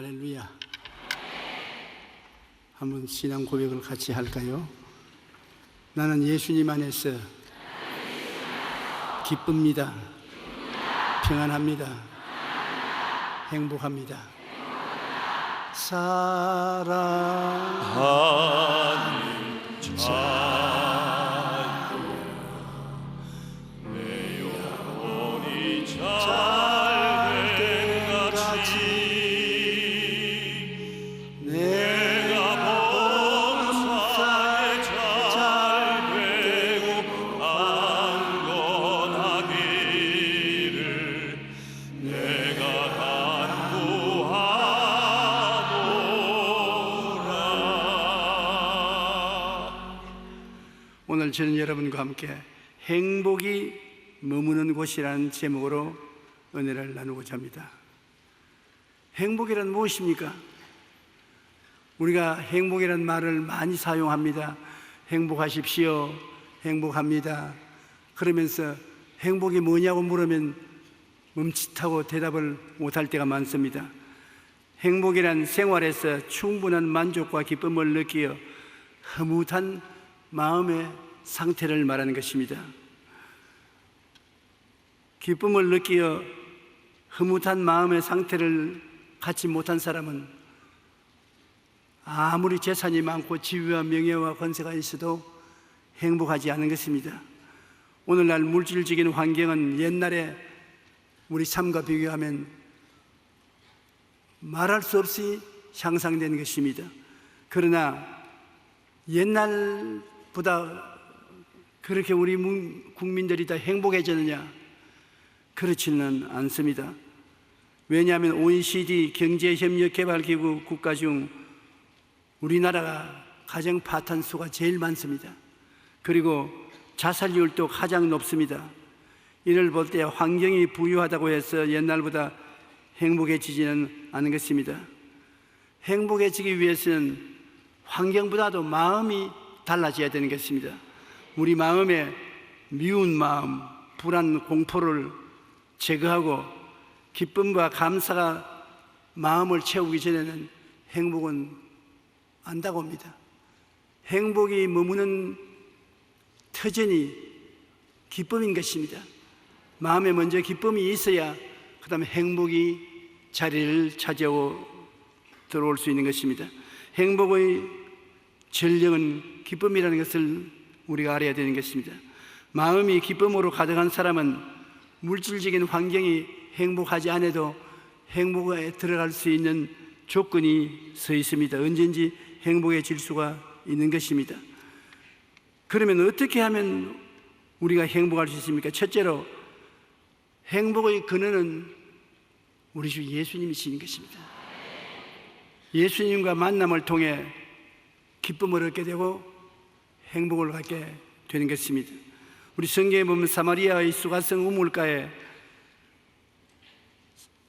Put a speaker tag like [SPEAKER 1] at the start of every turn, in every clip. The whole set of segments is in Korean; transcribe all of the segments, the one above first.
[SPEAKER 1] 할렐루야. 한번 신앙 고백을 같이 할까요? 나는 예수님 안에서 기쁩니다. 평안합니다. 행복합니다. 사랑하는 자 오늘 저는 여러분과 함께 행복이 머무는 곳이라는 제목으로 은혜를 나누고자 합니다. 행복이란 무엇입니까? 우리가 행복이란 말을 많이 사용합니다. 행복하십시오, 행복합니다. 그러면서 행복이 뭐냐고 물으면 멈칫하고 대답을 못할 때가 많습니다. 행복이란 생활에서 충분한 만족과 기쁨을 느끼어 흐뭇한 마음의 상태를 말하는 것입니다. 기쁨을 느끼어 흐뭇한 마음의 상태를 갖지 못한 사람은 아무리 재산이 많고 지위와 명예와 권세가 있어도 행복하지 않은 것입니다. 오늘날 물질적인 환경은 옛날에 우리 삶과 비교하면 말할 수 없이 향상된 것입니다. 그러나 옛날보다 그렇게 우리 국민들이 더 행복해졌느냐? 그렇지는 않습니다. 왜냐하면 OECD 경제협력개발기구 국가 중 우리나라가 가정 파탄수가 제일 많습니다. 그리고 자살률도 가장 높습니다. 이를 볼 때 환경이 부유하다고 해서 옛날보다 행복해지지는 않은 것입니다. 행복해지기 위해서는 환경보다도 마음이 달라져야 되는 것입니다. 우리 마음에 미운 마음, 불안, 공포를 제거하고 기쁨과 감사가 마음을 채우기 전에는 행복은 안 다가옵니다. 행복이 머무는 터전이 기쁨인 것입니다. 마음에 먼저 기쁨이 있어야 그 다음에 행복이 자리를 차지하고 들어올 수 있는 것입니다. 행복의 전령은 기쁨이라는 것을 우리가 알아야 되는 것입니다. 마음이 기쁨으로 가득한 사람은 물질적인 환경이 행복하지 않아도 행복에 들어갈 수 있는 조건이 서 있습니다. 언제든지 행복해질 수가 있는 것입니다. 그러면 어떻게 하면 우리가 행복할 수 있습니까? 첫째로 행복의 근원은 우리 주 예수님이신 것입니다. 예수님과 만남을 통해 기쁨을 얻게 되고 행복을 갖게 되는 것입니다. 우리 성경에 보면 사마리아의 수가성 우물가에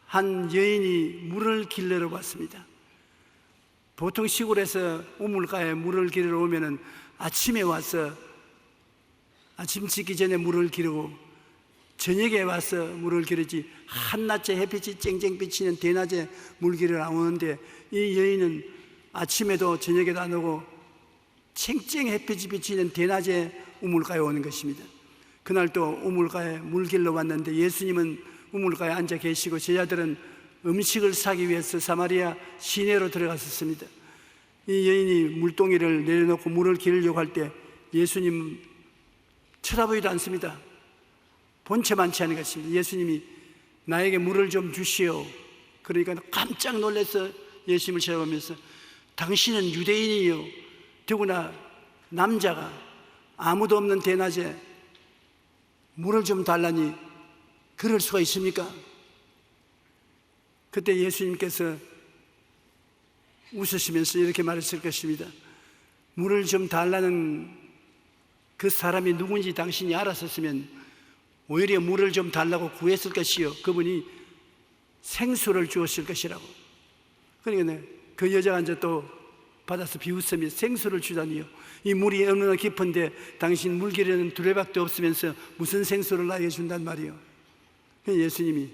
[SPEAKER 1] 한 여인이 물을 길러러 왔습니다. 보통 시골에서 우물가에 물을 길러러 오면은 아침에 와서 아침 짓기 전에 물을 기르고 저녁에 와서 물을 기르지 한낮에 햇빛이 쨍쨍 비치는 대낮에 물 기르러 안 오는데 이 여인은 아침에도 저녁에도 안 오고 쨍쨍 햇빛이 비치는 대낮에 우물가에 오는 것입니다. 그날 또 우물가에 물 길러 왔는데 예수님은 우물가에 앉아 계시고 제자들은 음식을 사기 위해서 사마리아 시내로 들어갔었습니다. 이 여인이 물동이를 내려놓고 물을 기르려고 할 때 예수님 쳐다보지도 않습니다. 본체만치 않은 것입니다. 예수님이 나에게 물을 좀 주시오. 그러니까 깜짝 놀라서 예수님을 쳐다보면서 당신은 유대인이요 더구나 남자가 아무도 없는 대낮에 물을 좀 달라니 그럴 수가 있습니까? 그때 예수님께서 웃으시면서 이렇게 말했을 것입니다. 물을 좀 달라는 그 사람이 누군지 당신이 알았었으면 오히려 물을 좀 달라고 구했을 것이요 그분이 생수를 주었을 것이라고. 그러니까 그 여자가 이제 또 받아서 비웃으며 생수를 주다니요 이 물이 얼마나 깊은데 당신 물기르는 두레박도 없으면서 무슨 생수를 나에게 준단 말이요. 예수님이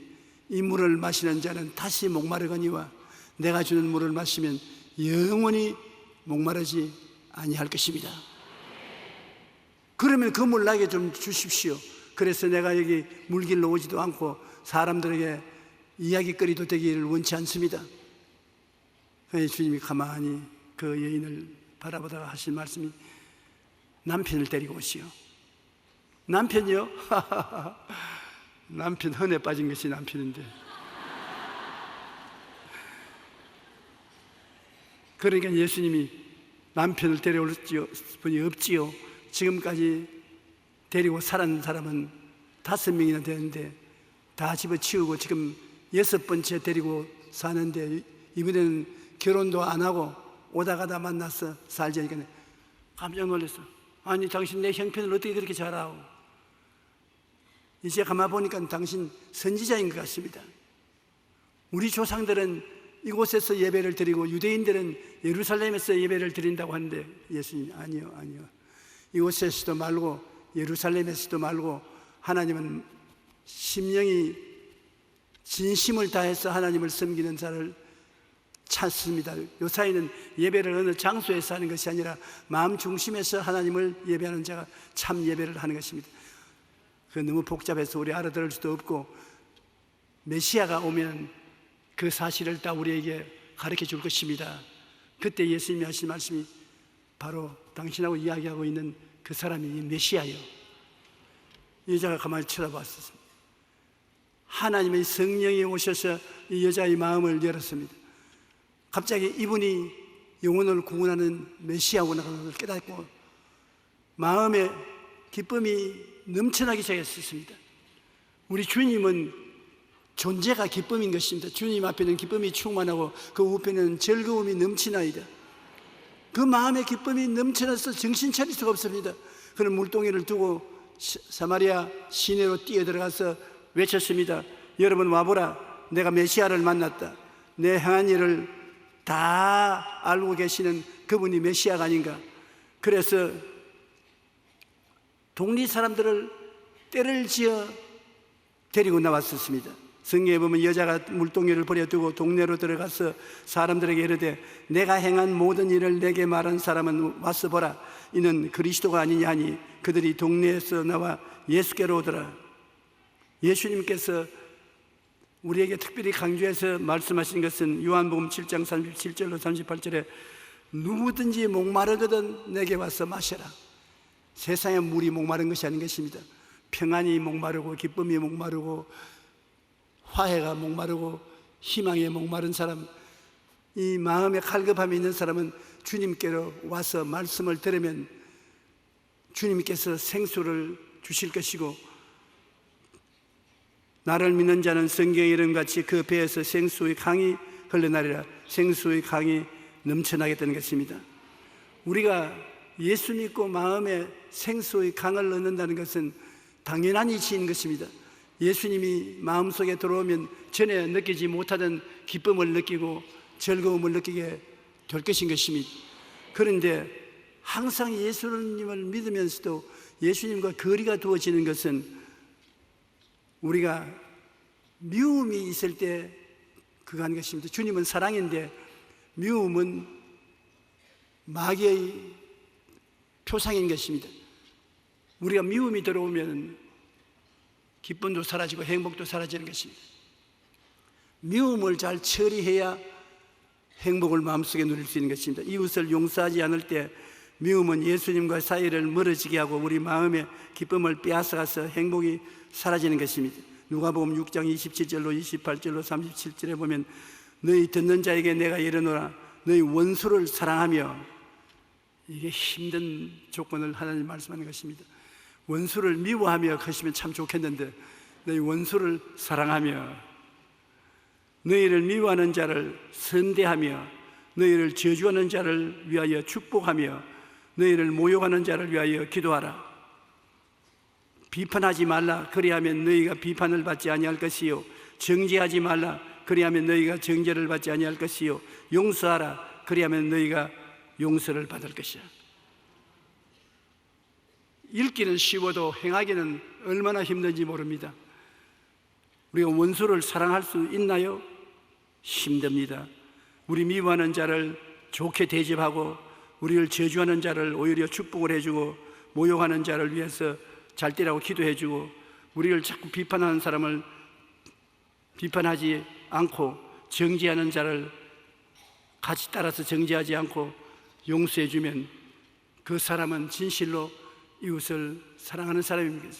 [SPEAKER 1] 이 물을 마시는 자는 다시 목마르거니와 내가 주는 물을 마시면 영원히 목마르지 아니할 것입니다. 그러면 그 물 나에게 좀 주십시오. 그래서 내가 여기 물길로 오지도 않고 사람들에게 이야기거리도 되기를 원치 않습니다. 주님이 가만히 그 여인을 바라보다가 하신 말씀이 남편을 데리고 오시오. 남편이요? 남편 헌에 빠진 것이 남편인데. 그러니까 예수님이 남편을 데려올 분이 없지요. 지금까지 데리고 살았는 사람은 5명이나 되는데 다 집어치우고 지금 6번째 데리고 사는데, 이번에는 결혼도 안 하고 오다 가다 만나서 살자니까 깜짝 놀랐어. 아니, 당신 내 형편을 어떻게 그렇게 잘 알아? 이제 가만 보니까 당신 선지자인 것 같습니다. 우리 조상들은 이곳에서 예배를 드리고 유대인들은 예루살렘에서 예배를 드린다고 하는데, 예수님이 아니요. 이곳에서도 말고 예루살렘에서도 말고 하나님은 심령이 진심을 다해서 하나님을 섬기는 자를 찾습니다. 요사이는 예배를 어느 장소에서 하는 것이 아니라 마음 중심에서 하나님을 예배하는 자가 참 예배를 하는 것입니다. 그 너무 복잡해서 우리 알아들을 수도 없고, 메시아가 오면 그 사실을 다 우리에게 가르쳐 줄 것입니다. 그때 예수님이 하신 말씀이 바로 당신하고 이야기하고 있는 그 사람이 이 메시아예요. 이 여자가 가만히 쳐다봤습니다. 하나님의 성령이 오셔서 이 여자의 마음을 열었습니다. 갑자기 이분이 영혼을 구원하는 메시아구나 하는 걸 깨닫고 마음에 기쁨이 넘쳐나기 시작했습니다. 우리 주님은 존재가 기쁨인 것입니다. 주님 앞에는 기쁨이 충만하고 그 우편에는 즐거움이 넘치나이다. 그 마음에 기쁨이 넘쳐나서 정신 차릴 수가 없습니다. 그런 물동이를 두고 사마리아 시내로 뛰어들어가서 외쳤습니다. 여러분 와보라. 내가 메시아를 만났다. 내 행한 일을 다 알고 계시는 그분이 메시아가 아닌가. 그래서 동리 사람들을 떼를 지어 데리고 나왔었습니다. 성경에 보면 여자가 물동이를 버려두고 동네로 들어가서 사람들에게 이르되 내가 행한 모든 일을 내게 말한 사람은 와서 보라. 이는 그리스도가 아니냐 하니 그들이 동네에서 나와 예수께로 오더라. 예수님께서 우리에게 특별히 강조해서 말씀하신 것은 요한복음 7장 37절로 38절에 누구든지 목마르거든 내게 와서 마셔라. 세상에 물이 목마른 것이 아닌 것입니다. 평안이 목마르고 기쁨이 목마르고 화해가 목마르고 희망에 목마른 사람, 이 마음에 갈급함이 있는 사람은 주님께로 와서 말씀을 들으면 주님께서 생수를 주실 것이고, 나를 믿는 자는 성경에 이른 같이 그 배에서 생수의 강이 흘러나리라. 생수의 강이 넘쳐나겠다는 것입니다. 우리가 예수 믿고 마음에 생수의 강을 넣는다는 것은 당연한 이치인 것입니다. 예수님이 마음속에 들어오면 전에 느끼지 못하던 기쁨을 느끼고 즐거움을 느끼게 될 것인 것입니다. 그런데 항상 예수님을 믿으면서도 예수님과 거리가 두어지는 것은 우리가 미움이 있을 때 그거 하는 것입니다. 주님은 사랑인데 미움은 마귀의 표상인 것입니다. 우리가 미움이 들어오면 기쁨도 사라지고 행복도 사라지는 것입니다. 미움을 잘 처리해야 행복을 마음속에 누릴 수 있는 것입니다. 이웃을 용서하지 않을 때 미움은 예수님과 사이를 멀어지게 하고 우리 마음의 기쁨을 빼앗아가서 행복이 사라지는 것입니다. 누가복음 6장 27절로 28절로 37절에 보면 너희 듣는 자에게 내가 이르노라 너희 원수를 사랑하며, 이게 힘든 조건을 하나님 말씀하는 것입니다. 원수를 미워하며 하시면 참 좋겠는데 너희 원수를 사랑하며, 너희를 미워하는 자를 선대하며, 너희를 저주하는 자를 위하여 축복하며, 너희를 모욕하는 자를 위하여 기도하라. 비판하지 말라. 그리하면 너희가 비판을 받지 아니할 것이요, 정죄하지 말라. 그리하면 너희가 정죄를 받지 아니할 것이요, 용서하라. 그리하면 너희가 용서를 받을 것이야. 읽기는 쉬워도 행하기는 얼마나 힘든지 모릅니다. 우리가 원수를 사랑할 수 있나요? 힘듭니다. 우리 미워하는 자를 좋게 대접하고 우리를 저주하는 자를 오히려 축복을 해주고 모욕하는 자를 위해서 잘 되라고 기도해주고 우리를 자꾸 비판하는 사람을 비판하지 않고 정죄하는 자를 같이 따라서 정죄하지 않고 용서해주면 그 사람은 진실로 이웃을 사랑하는 사람입니다.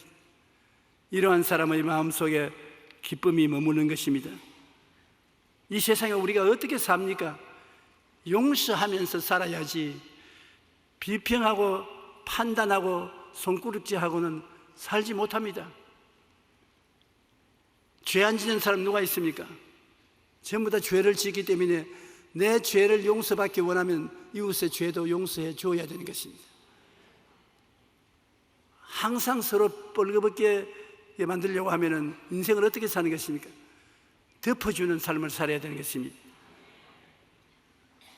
[SPEAKER 1] 이러한 사람의 마음속에 기쁨이 머무는 것입니다. 이 세상에 우리가 어떻게 삽니까? 용서하면서 살아야지 비평하고 판단하고 손구락질하고는 살지 못합니다. 죄 안 지는 사람 누가 있습니까? 전부 다 죄를 짓기 때문에 내 죄를 용서받기 원하면 이웃의 죄도 용서해 줘야 되는 것입니다. 항상 서로 뻘겋게 만들려고 하면 인생을 어떻게 사는 것입니까? 덮어주는 삶을 살아야 되는 것입니다.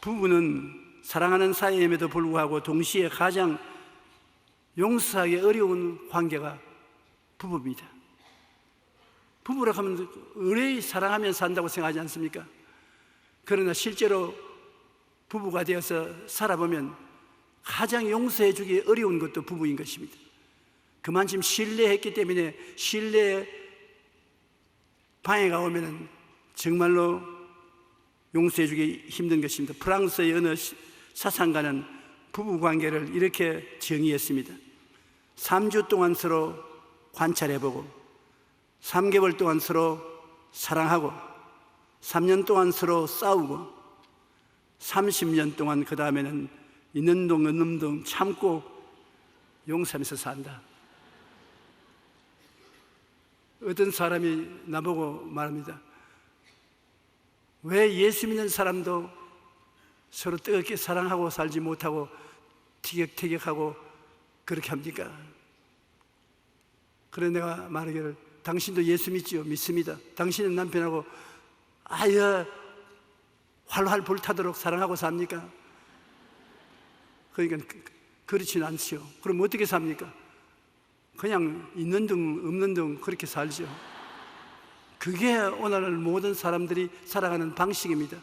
[SPEAKER 1] 부부는 사랑하는 사이임에도 불구하고 동시에 가장 용서하기 어려운 관계가 부부입니다. 부부라 하면 의뢰히 사랑하면 산다고 생각하지 않습니까? 그러나 실제로 부부가 되어서 살아보면 가장 용서해 주기 어려운 것도 부부인 것입니다. 그만큼 신뢰했기 때문에 신뢰에 방해가 오면 정말로 용서해 주기 힘든 것입니다. 프랑스의 어느 사상가는 부부관계를 이렇게 정의했습니다. 3주 동안 서로 관찰해보고 3개월 동안 서로 사랑하고 3년 동안 서로 싸우고 30년 동안 그 다음에는 있는 동 없는 동 참고 용서하면서 산다. 어떤 사람이 나보고 말합니다. 왜 예수 믿는 사람도 서로 뜨겁게 사랑하고 살지 못하고 티격태격하고 그렇게 합니까? 그래 내가 말하기를 당신도 예수 믿지요? 믿습니다. 당신은 남편하고 아야 활활 불타도록 사랑하고 삽니까? 그러니까 그렇지는 않지요. 그럼 어떻게 삽니까? 그냥 있는 둥 없는 둥 그렇게 살죠. 그게 오늘날 모든 사람들이 살아가는 방식입니다.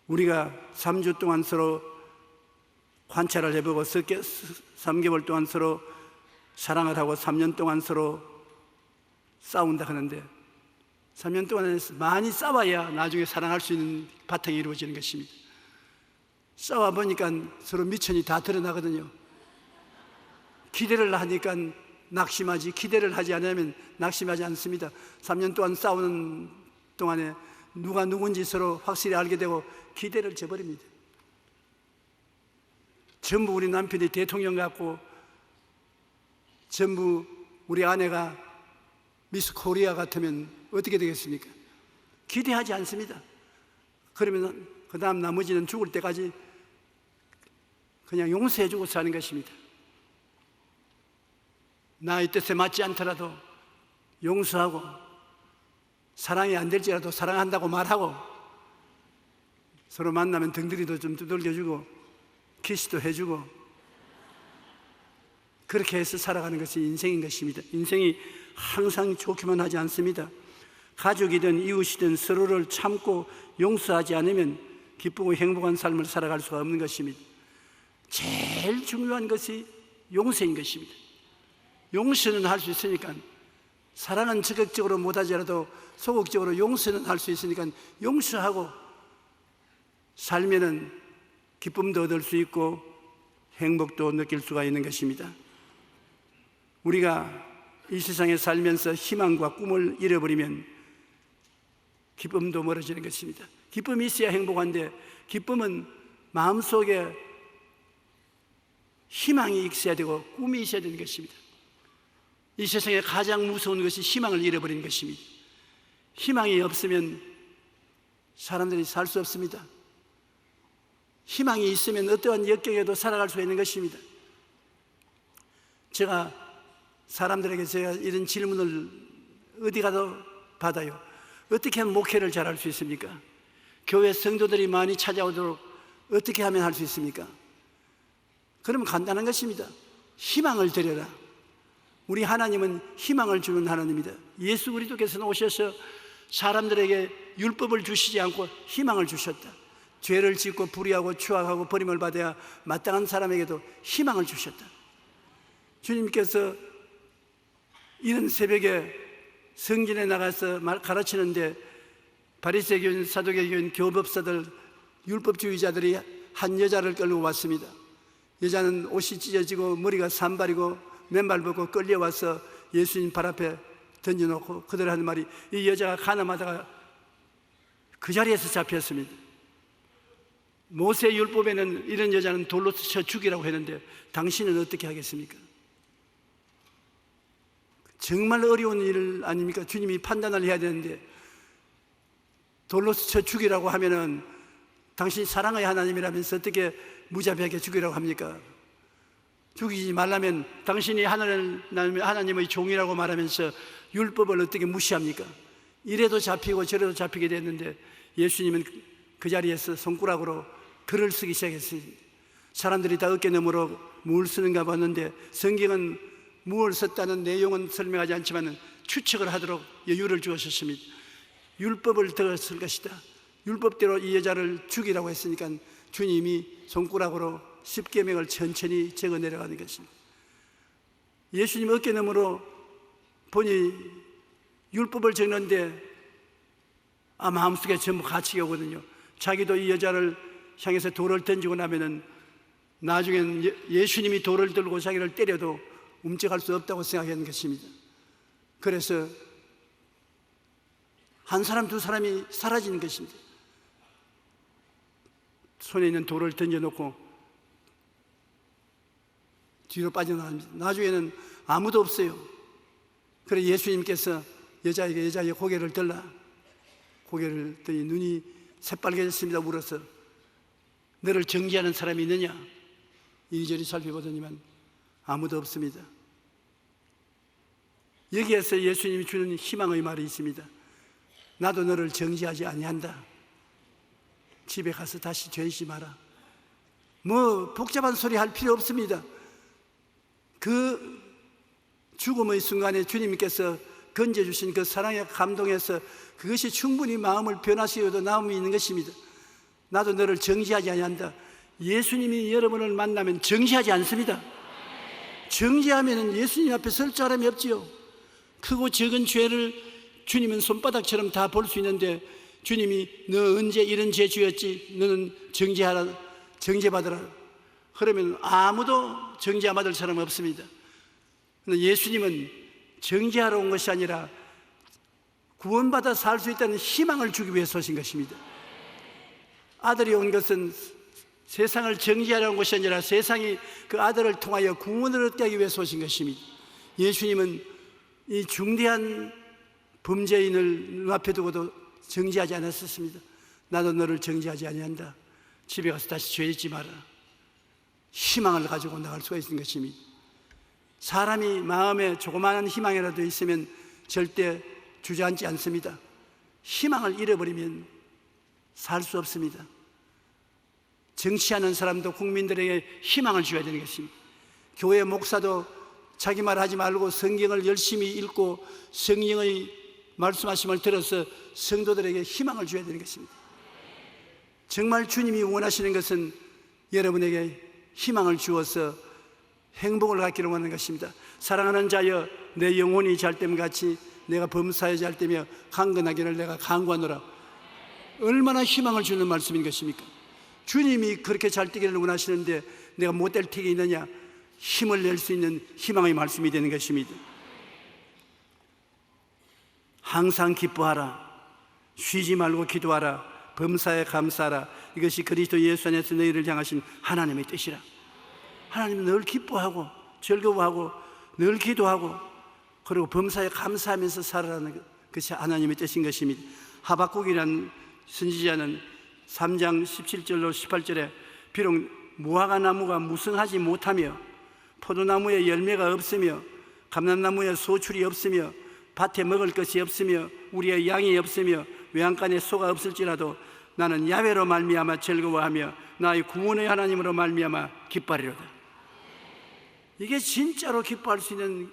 [SPEAKER 1] 우리가 3주 동안 서로 관찰을 해보고 3개월 동안 서로 사랑을 하고 3년 동안 서로 싸운다 하는데 3년 동안에 많이 싸워야 나중에 사랑할 수 있는 바탕이 이루어지는 것입니다. 싸워보니까 서로 미천이 다 드러나거든요. 기대를 하니까 낙심하지, 기대를 하지 않으면 낙심하지 않습니다. 3년 동안 싸우는 동안에 누가 누군지 서로 확실히 알게 되고 기대를 저버립니다. 전부 우리 남편이 대통령 같고 전부 우리 아내가 미스 코리아 같으면 어떻게 되겠습니까? 기대하지 않습니다. 그러면 그 다음 나머지는 죽을 때까지 그냥 용서해주고 사는 것입니다. 나의 뜻에 맞지 않더라도 용서하고 사랑이 안 될지라도 사랑한다고 말하고 서로 만나면 등들이도 좀 두들겨주고 키스도 해주고 그렇게 해서 살아가는 것이 인생인 것입니다. 인생이 항상 좋기만 하지 않습니다. 가족이든 이웃이든 서로를 참고 용서하지 않으면 기쁘고 행복한 삶을 살아갈 수가 없는 것입니다. 제일 중요한 것이 용서인 것입니다. 용서는 할 수 있으니까 사랑은 적극적으로 못하더라도 소극적으로 용서는 할 수 있으니까 용서하고 살면은 기쁨도 얻을 수 있고 행복도 느낄 수가 있는 것입니다. 우리가 이 세상에 살면서 희망과 꿈을 잃어버리면 기쁨도 멀어지는 것입니다. 기쁨이 있어야 행복한데 기쁨은 마음속에 희망이 있어야 되고 꿈이 있어야 되는 것입니다. 이 세상에 가장 무서운 것이 희망을 잃어버리는 것입니다. 희망이 없으면 사람들이 살 수 없습니다. 희망이 있으면 어떠한 역경에도 살아갈 수 있는 것입니다. 제가 사람들에게 제가 이런 질문을 어디 가도 받아요. 어떻게 하면 목회를 잘할 수 있습니까? 교회 성도들이 많이 찾아오도록 어떻게 하면 할 수 있습니까? 그러면 간단한 것입니다. 희망을 드려라. 우리 하나님은 희망을 주는 하나님입니다. 예수 그리스도께서는 오셔서 사람들에게 율법을 주시지 않고 희망을 주셨다. 죄를 짓고 불의하고 추악하고 버림을 받아야 마땅한 사람에게도 희망을 주셨다. 주님께서 이른 새벽에 성전에 나가서 가르치는데 바리새인 교인, 사두개 교인, 교법사들, 율법주의자들이 한 여자를 끌고 왔습니다. 여자는 옷이 찢어지고 머리가 산발이고 맨발 벗고 끌려와서 예수님 발 앞에 던져놓고 그들 하는 말이, 이 여자가 가늠하다가 그 자리에서 잡혔습니다. 모세 율법에는 이런 여자는 돌로 쳐 죽이라고 했는데 당신은 어떻게 하겠습니까? 정말 어려운 일 아닙니까? 주님이 판단을 해야 되는데 돌로 쳐 죽이라고 하면은 당신이 사랑의 하나님이라면서 어떻게 무자비하게 죽이라고 합니까? 죽이지 말라면 당신이 하나님의 종이라고 말하면서 율법을 어떻게 무시합니까? 이래도 잡히고 저래도 잡히게 됐는데 예수님은 그 자리에서 손가락으로 글을 쓰기 시작했어요. 사람들이 다 어깨너머로 뭘 쓰는가 봤는데 성경은 무엇을 썼다는 내용은 설명하지 않지만 추측을 하도록 여유를 주었습니다. 율법을 더 쓸 것이다. 율법대로 이 여자를 죽이라고 했으니까 주님이 손가락으로 십계명을 천천히 적어 내려가는 것입니다. 예수님 어깨너머로 보니 율법을 적는데 마음속에 전부 갇히게 오거든요. 자기도 이 여자를 향해서 돌을 던지고 나면은 나중에는 예수님이 돌을 들고 자기를 때려도 움직일 수 없다고 생각하는 것입니다. 그래서 한 사람 두 사람이 사라지는 것입니다. 손에 있는 돌을 던져놓고 뒤로 빠져나갑니다. 나중에는 아무도 없어요. 그래서 예수님께서 여자에게 고개를 들라. 고개를 들니 눈이 새빨개졌습니다. 울어서 너를 정죄하는 사람이 있느냐? 이리저리 살펴보더니만 아무도 없습니다. 여기에서 예수님이 주는 희망의 말이 있습니다. 나도 너를 정죄하지 아니한다. 집에 가서 다시 죄짓지 마라. 뭐 복잡한 소리 할 필요 없습니다. 그 죽음의 순간에 주님께서 건져주신 그 사랑에 감동해서 그것이 충분히 마음을 변화시켜도 나음이 있는 것입니다. 나도 너를 정죄하지 아니한다. 예수님이 여러분을 만나면 정죄하지 않습니다. 정죄하면 예수님 앞에 설 사람이 없지요. 크고 적은 죄를 주님은 손바닥처럼 다 볼 수 있는데 주님이 너 언제 이런 죄 지었지? 너는 정죄하라, 정죄받으라. 그러면 아무도 정죄 안 받을 사람 없습니다. 그런데 예수님은 정죄하러 온 것이 아니라 구원받아 살 수 있다는 희망을 주기 위해서 오신 것입니다. 아들이 온 것은 세상을 정죄하러 온 것이 아니라 세상이 그 아들을 통하여 구원을 얻게 하기 위해서 오신 것입니다. 예수님은 이 중대한 범죄인을 눈앞에 두고도 정죄하지 않았었습니다. 나도 너를 정죄하지 아니한다. 집에 가서 다시 죄짓지 마라. 희망을 가지고 나갈 수가 있는 것입니다. 사람이 마음에 조그마한 희망이라도 있으면 절대 주저앉지 않습니다. 희망을 잃어버리면 살 수 없습니다. 정치하는 사람도 국민들에게 희망을 줘야 되는 것입니다. 교회 목사도 자기 말 하지 말고 성경을 열심히 읽고 성령의 말씀하심을 들어서 성도들에게 희망을 줘야 되는 것입니다. 정말 주님이 원하시는 것은 여러분에게 희망을 주어서 행복을 갖기를 원하는 것입니다. 사랑하는 자여, 내 영혼이 잘됨 같이 내가 범사에 잘되며 강건하기를 내가 강구하노라. 얼마나 희망을 주는 말씀인 것입니까? 주님이 그렇게 잘 되기를 원하시는데 내가 못될 틱이 있느냐? 힘을 낼 수 있는 희망의 말씀이 되는 것입니다. 항상 기뻐하라. 쉬지 말고 기도하라. 범사에 감사하라. 이것이 그리스도 예수 안에서 너희를 향하신 하나님의 뜻이라. 하나님은 늘 기뻐하고 즐거워하고 늘 기도하고 그리고 범사에 감사하면서 살아라는 것이 하나님의 뜻인 것입니다. 하박국이라는 선지자는 3장 17절로 18절에 비록 무화과 나무가 무성하지 못하며 포도나무에 열매가 없으며 감람나무에 소출이 없으며 밭에 먹을 것이 없으며 우리의 양이 없으며 외양간에 소가 없을지라도 나는 야훼로 말미암아 즐거워하며 나의 구원의 하나님으로 말미암아 기뻐하리로다. 이게 진짜로 기뻐할 수 있는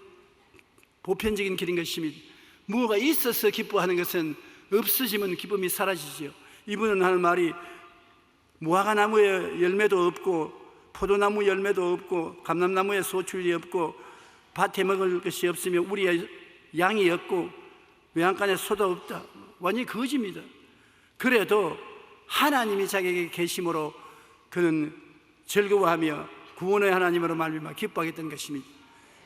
[SPEAKER 1] 보편적인 길인 것입니다. 무엇가 있어서 기뻐하는 것은 없어지면 기쁨이 사라지지요. 이분은 하는 말이 무화과나무에 열매도 없고 포도나무 열매도 없고 감람나무에 소출이 없고 밭에 먹을 것이 없으며 우리의 양이 없고 외양간에 소도 없다. 완전히 거짓입니다. 그래도 하나님이 자기에게 계심으로 그는 즐거워하며 구원의 하나님으로 말미암아 기뻐하겠다는 것입니다.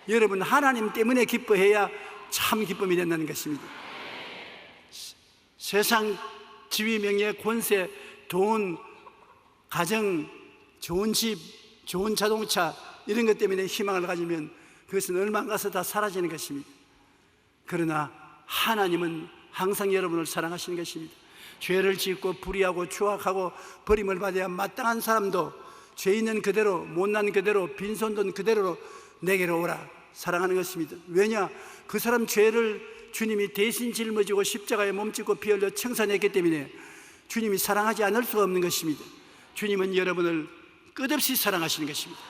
[SPEAKER 1] 여러분, 하나님 때문에 기뻐해야 참 기쁨이 된다는 것입니다. 세상 지위, 명예, 권세, 돈, 가정, 좋은 집, 좋은 자동차 이런 것 때문에 희망을 가지면 그것은 얼마 안 가서 다 사라지는 것입니다. 그러나 하나님은 항상 여러분을 사랑하시는 것입니다. 죄를 짓고 불의하고 추악하고 버림을 받아야 마땅한 사람도 죄 있는 그대로, 못난 그대로, 빈손 그대로 내게로 오라 사랑하는 것입니다. 왜냐? 그 사람 죄를 주님이 대신 짊어지고 십자가에 몸짓고 피 흘려 청산했기 때문에 주님이 사랑하지 않을 수가 없는 것입니다. 주님은 여러분을 끝없이 사랑하시는 것입니다.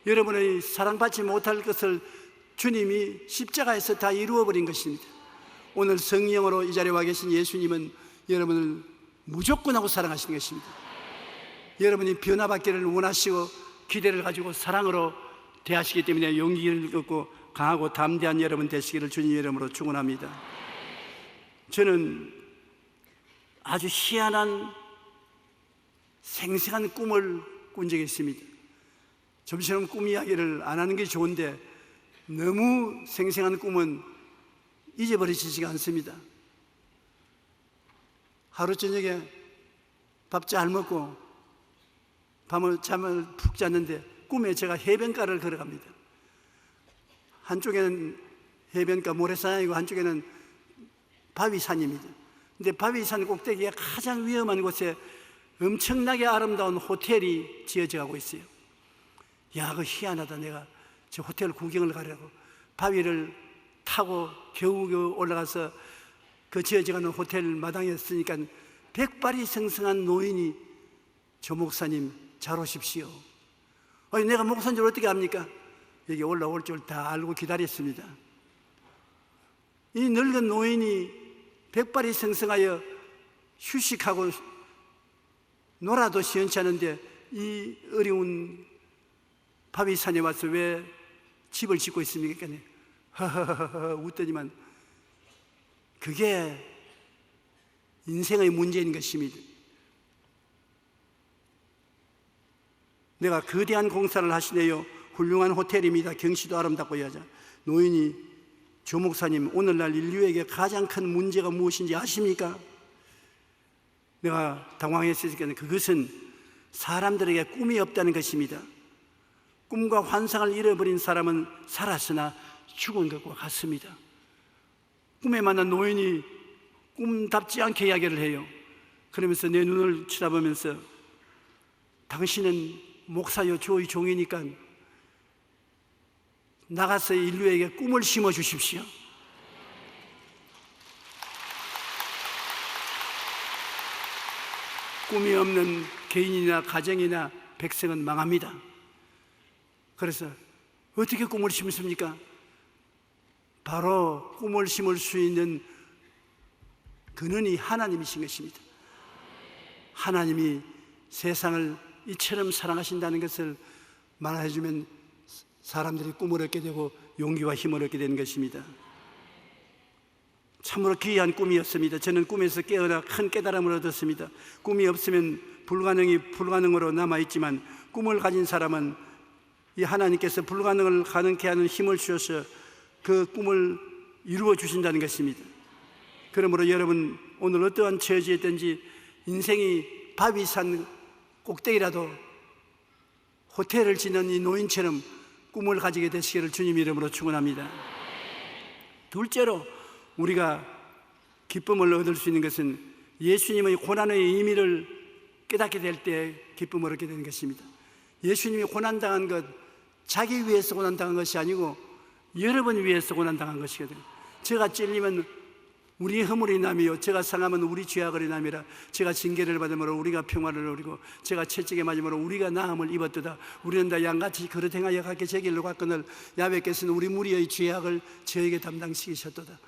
[SPEAKER 1] 여러분의 사랑받지 못할 것을 주님이 십자가에서 다 이루어버린 것입니다. 오늘 성령으로 이 자리에 와 계신 예수님은 여러분을 무조건 하고 사랑하시는 것입니다. 여러분이 변화받기를 원하시고 기대를 가지고 사랑으로 대하시기 때문에 용기를 얻고 강하고 담대한 여러분 되시기를 주님 이름으로 축원합니다. 저는 아주 희한한 생생한 꿈을 꾼 적이 있습니다. 좀처럼 꿈 이야기를 안 하는 게 좋은데 너무 생생한 꿈은 잊어버리지가 않습니다. 하루 저녁에 밥 잘 먹고 잠을 푹 잤는데 꿈에 제가 해변가를 걸어갑니다. 한쪽에는 해변가 모래산이고 한쪽에는 바위산입니다. 근데 바위산 꼭대기에 가장 위험한 곳에 엄청나게 아름다운 호텔이 지어져 가고 있어요. 야, 그 희한하다. 내가 저 호텔 구경을 가려고 바위를 타고 겨우겨우 올라가서 그 지어져가는 호텔 마당에 있으니까 백발이 성성한 노인이 조 목사님 잘 오십시오. 아니, 내가 목사인 줄 어떻게 압니까? 여기 올라올 줄 다 알고 기다렸습니다. 이 늙은 노인이 백발이 성성하여 휴식하고 놀아도 시원치 않은데 이 어려운 바위산에 와서 왜 집을 짓고 있습니까? 허허허허 웃더니만 그게 인생의 문제인 것입니다. 내가 거대한 공사를 하시네요. 훌륭한 호텔입니다. 경치도 아름답고 여자. 노인이 조 목사님, 오늘날 인류에게 가장 큰 문제가 무엇인지 아십니까? 내가 당황했으니까 그것은 사람들에게 꿈이 없다는 것입니다. 꿈과 환상을 잃어버린 사람은 살았으나 죽은 것과 같습니다. 꿈에 만난 노인이 꿈답지 않게 이야기를 해요. 그러면서 내 눈을 쳐다보면서 당신은 목사요 주의 종이니까 나가서 인류에게 꿈을 심어 주십시오. 꿈이 없는 개인이나 가정이나 백성은 망합니다. 그래서 어떻게 꿈을 심습니까? 바로 꿈을 심을 수 있는 근원이 하나님이신 것입니다. 하나님이 세상을 이처럼 사랑하신다는 것을 말해주면 사람들이 꿈을 얻게 되고 용기와 힘을 얻게 되는 것입니다. 참으로 귀한 꿈이었습니다. 저는 꿈에서 깨어나 큰 깨달음을 얻었습니다. 꿈이 없으면 불가능이 불가능으로 남아있지만 꿈을 가진 사람은 이 하나님께서 불가능을 가능케 하는 힘을 주셔서 그 꿈을 이루어 주신다는 것입니다. 그러므로 여러분, 오늘 어떠한 처지에 있든지 인생이 바위산 꼭대기라도 호텔을 짓는 이 노인처럼 꿈을 가지게 되시기를 주님 이름으로 축원합니다. 둘째로 우리가 기쁨을 얻을 수 있는 것은 예수님의 고난의 의미를 깨닫게 될 때 기쁨을 얻게 되는 것입니다. 예수님이 고난당한 것, 자기 위해서 고난당한 것이 아니고 여러분 위해서 고난당한 것이거든요. 제가 찔리면 우리 허물이 남이요 제가 상하면 우리 죄악을 남이라. 제가 징계를 받음으로 우리가 평화를 누리고 제가 채찍에 맞음으로 우리가 나음을 입었도다. 우리는 다 양같이 그릇 행하여 각기 제 길로 갔거늘 야훼께서는 우리 무리의 죄악을 저에게 담당시키셨도다.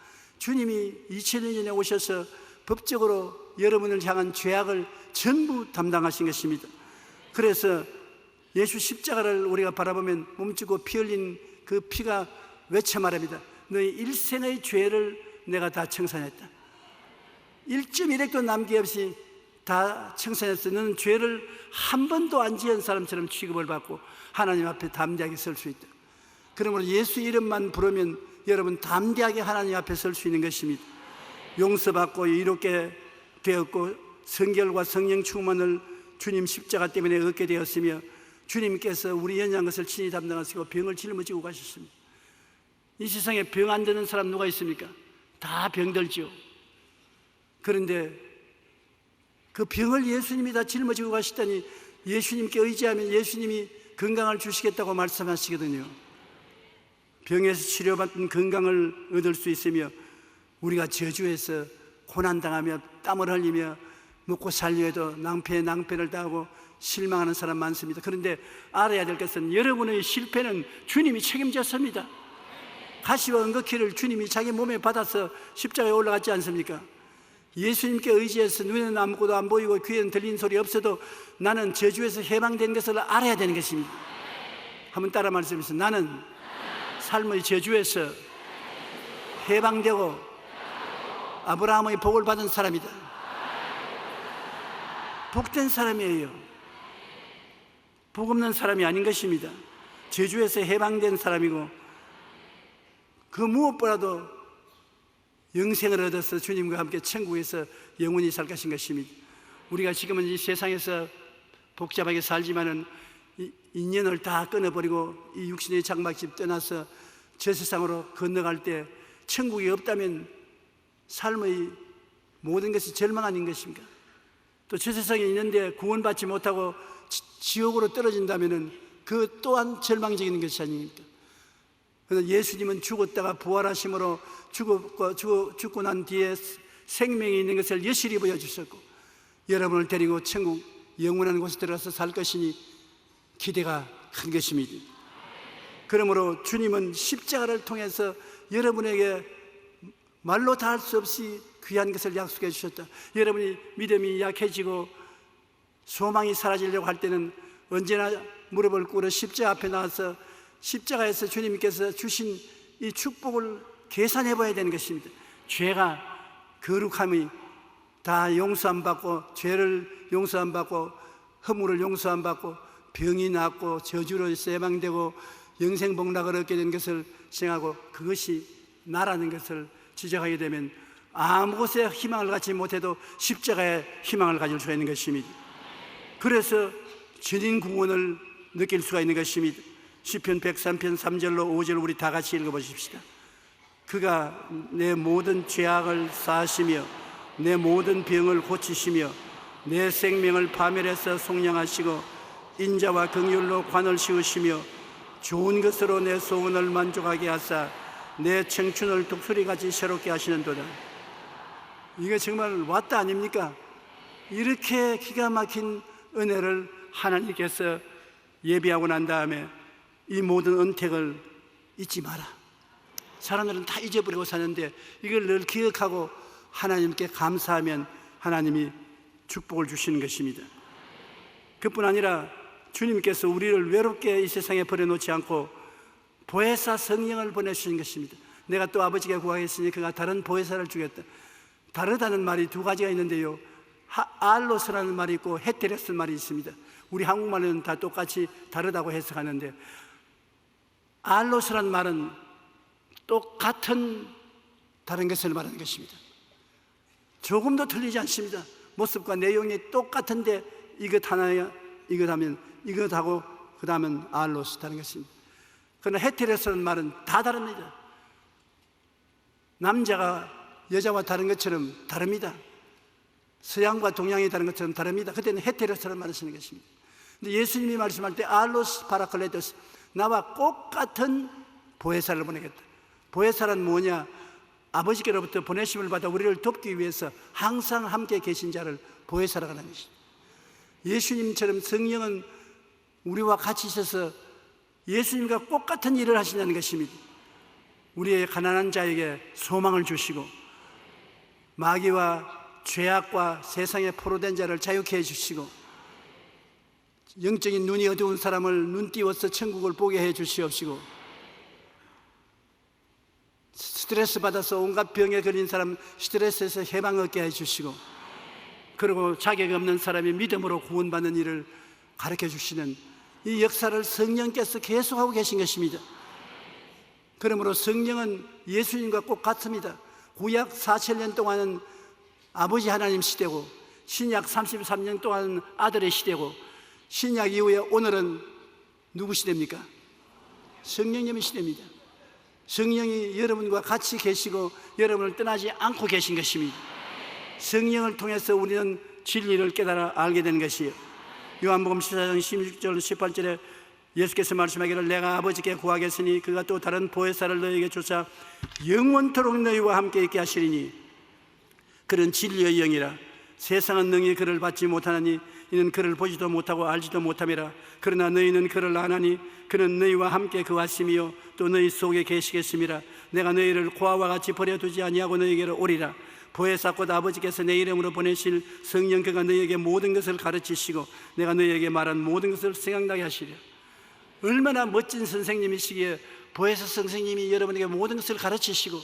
[SPEAKER 1] 주님이 2000년 전에 오셔서 법적으로 여러분을 향한 죄악을 전부 담당하신 것입니다. 그래서 예수 십자가를 우리가 바라보면 몸짓고 피 흘린 그 피가 외쳐 말합니다. 너희 일생의 죄를 내가 다 청산했다. 1.1핵도 남김없이 다 청산했어. 너는 죄를 한 번도 안 지은 사람처럼 취급을 받고 하나님 앞에 담대하게 설 수 있다. 그러므로 예수 이름만 부르면 여러분 담대하게 하나님 앞에 설 수 있는 것입니다. 용서받고 이롭게 되었고 성결과 성령 충만을 주님 십자가 때문에 얻게 되었으며 주님께서 우리 연약한 것을 친히 담당하시고 병을 짊어지고 가셨습니다. 이 세상에 병 안 드는 사람 누가 있습니까? 다 병들죠. 그런데 그 병을 예수님이 다 짊어지고 가시다니 예수님께 의지하면 예수님이 건강을 주시겠다고 말씀하시거든요. 병에서 치료받은 건강을 얻을 수 있으며 우리가 저주해서 고난당하며 땀을 흘리며 먹고 살려 해도 낭패를 당하고 실망하는 사람 많습니다. 그런데 알아야 될 것은 여러분의 실패는 주님이 책임졌습니다. 가시와 은거키를 주님이 자기 몸에 받아서 십자가에 올라갔지 않습니까? 예수님께 의지해서 눈에는 아무것도 안 보이고 귀에는 들리는 소리 없어도 나는 저주에서 해방된 것을 알아야 되는 것입니다. 한번 따라 말씀해주세요. 나는 삶의 저주에서 해방되고 아브라함의 복을 받은 사람이다. 복된 사람이에요. 복 없는 사람이 아닌 것입니다. 저주에서 해방된 사람이고 그 무엇보다도 영생을 얻어서 주님과 함께 천국에서 영원히 살 것인 것입니다. 우리가 지금은 이 세상에서 복잡하게 살지만은 인연을 다 끊어버리고 이 육신의 장막집 떠나서 저 세상으로 건너갈 때 천국이 없다면 삶의 모든 것이 절망 아닌 것입니까? 또 저 세상에 있는데 구원받지 못하고 지옥으로 떨어진다면 그 또한 절망적인 것이 아닙니까? 그래서 예수님은 죽었다가 부활하심으로 죽고 난 뒤에 생명이 있는 것을 여실히 보여주셨고 여러분을 데리고 천국 영원한 곳에 들어가서 살 것이니 기대가 큰 것입니다. 그러므로 주님은 십자가를 통해서 여러분에게 말로 다 할 수 없이 귀한 것을 약속해 주셨다. 여러분이 믿음이 약해지고 소망이 사라지려고 할 때는 언제나 무릎을 꿇어 십자가 앞에 나와서 십자가에서 주님께서 주신 이 축복을 계산해 봐야 되는 것입니다. 죄가 거룩함이 다 용서 안 받고 죄를 용서 안 받고 허물을 용서 안 받고 병이 낫고 저주로 해방되고 영생복락을 얻게 된 것을 생각하고 그것이 나라는 것을 지적하게 되면 아무 곳에 희망을 갖지 못해도 십자가에 희망을 가질 수가 있는 것입니다. 그래서 전인 구원을 느낄 수가 있는 것입니다. 시편 103편 3절로 5절 우리 다 같이 읽어보십시다. 그가 내 모든 죄악을 사하시며 내 모든 병을 고치시며 내 생명을 파멸해서 속량하시고 인자와 긍휼로 관을 씌우시며 좋은 것으로 내 소원을 만족하게 하사 내 청춘을 독수리같이 새롭게 하시는도다. 이게 정말 왔다 아닙니까? 이렇게 기가 막힌 은혜를 하나님께서 예비하고 난 다음에 이 모든 은택을 잊지 마라. 사람들은 다 잊어버리고 사는데 이걸 늘 기억하고 하나님께 감사하면 하나님이 축복을 주시는 것입니다. 그뿐 아니라 주님께서 우리를 외롭게 이 세상에 버려놓지 않고 보혜사 성령을 보내주신 것입니다. 내가 또 아버지께 구하겠으니 그가 다른 보혜사를 주겠다. 다르다는 말이 두 가지가 있는데요, 알로스라는 말이 있고 헤테레스라는 말이 있습니다. 우리 한국말은 다 똑같이 다르다고 해석하는데 알로스라는 말은 똑같은 다른 것을 말하는 것입니다. 조금도 틀리지 않습니다. 모습과 내용이 똑같은데 이것 하나야, 이것 하면 이것하고 그 다음은 알로스 다른 것입니다. 그러나 헤테레스라는 말은 다 다릅니다. 남자가 여자와 다른 것처럼 다릅니다. 서양과 동양이 다른 것처럼 다릅니다. 그때는 헤테레스라는 말을 쓰는 것입니다. 근데 예수님이 말씀할 때 알로스 파라클레토스, 나와 똑같은 보혜사를 보내겠다. 보혜사란 뭐냐? 아버지께로부터 보내심을 받아 우리를 돕기 위해서 항상 함께 계신 자를 보혜사라고 하는 것입니다. 예수님처럼 성령은 우리와 같이 있어서 예수님과 똑같은 일을 하신다는 것입니다. 우리의 가난한 자에게 소망을 주시고 마귀와 죄악과 세상에 포로된 자를 자유케 해주시고 영적인 눈이 어두운 사람을 눈 띄워서 천국을 보게 해 주시옵시고 스트레스 받아서 온갖 병에 걸린 사람 스트레스에서 해방 얻게 해 주시고 그리고 자격 없는 사람이 믿음으로 구원받는 일을 가르쳐 주시는 이 역사를 성령께서 계속하고 계신 것입니다. 그러므로 성령은 예수님과 꼭 같습니다. 구약 4,000년 동안은 아버지 하나님 시대고 신약 33년 동안은 아들의 시대고 신약 이후에 오늘은 누구 시대입니까? 성령님의 시대입니다. 성령이 여러분과 같이 계시고 여러분을 떠나지 않고 계신 것입니다. 성령을 통해서 우리는 진리를 깨달아 알게 되는 것이에요. 요한복음 14장 16절 18절에 예수께서 말씀하기를 내가 아버지께 구하겠으니 그가 또 다른 보혜사를 너희에게 주사 영원토록 너희와 함께 있게 하시리니 그는 진리의 영이라 세상은 능히 그를 받지 못하나니 이는 그를 보지도 못하고 알지도 못함이라 그러나 너희는 그를 아나니 그는 너희와 함께 그하심이요 또 너희 속에 계시겠음이라 내가 너희를 고아와 같이 버려두지 아니하고 너희에게로 오리라 보혜사 곧 아버지께서 내 이름으로 보내실 성령 그가 너희에게 모든 것을 가르치시고 내가 너희에게 말한 모든 것을 생각나게 하시리라. 얼마나 멋진 선생님이시기에 보혜사 선생님이 여러분에게 모든 것을 가르치시고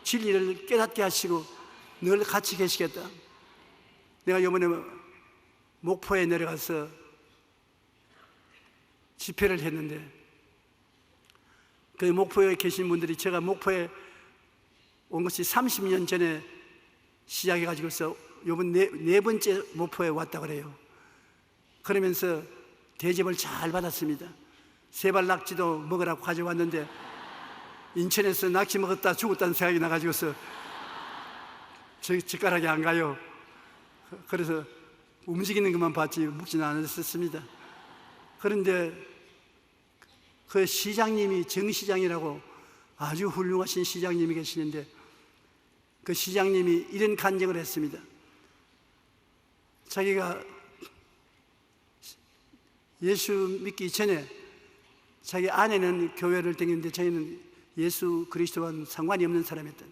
[SPEAKER 1] 진리를 깨닫게 하시고 늘 같이 계시겠다. 내가 이번에 목포에 내려가서 집회를 했는데 그 목포에 계신 분들이 제가 목포에 온 것이 30년 전에 시작해가지고서 이번 네 번째 목포에 왔다 그래요. 그러면서 대접을 잘 받았습니다. 세발 낙지도 먹으라고 가져왔는데 인천에서 낙지 먹었다 죽었다는 생각이 나가지고서 저 젓가락이 안 가요. 그래서 움직이는 것만 봤지 묵지는 않았었습니다. 그런데 그 시장님이 정시장이라고 아주 훌륭하신 시장님이 계시는데 그 시장님이 이런 간증을 했습니다. 자기가 예수 믿기 전에 자기 아내는 교회를 다녔는데 자기는 예수 그리스도와는 상관이 없는 사람이었다.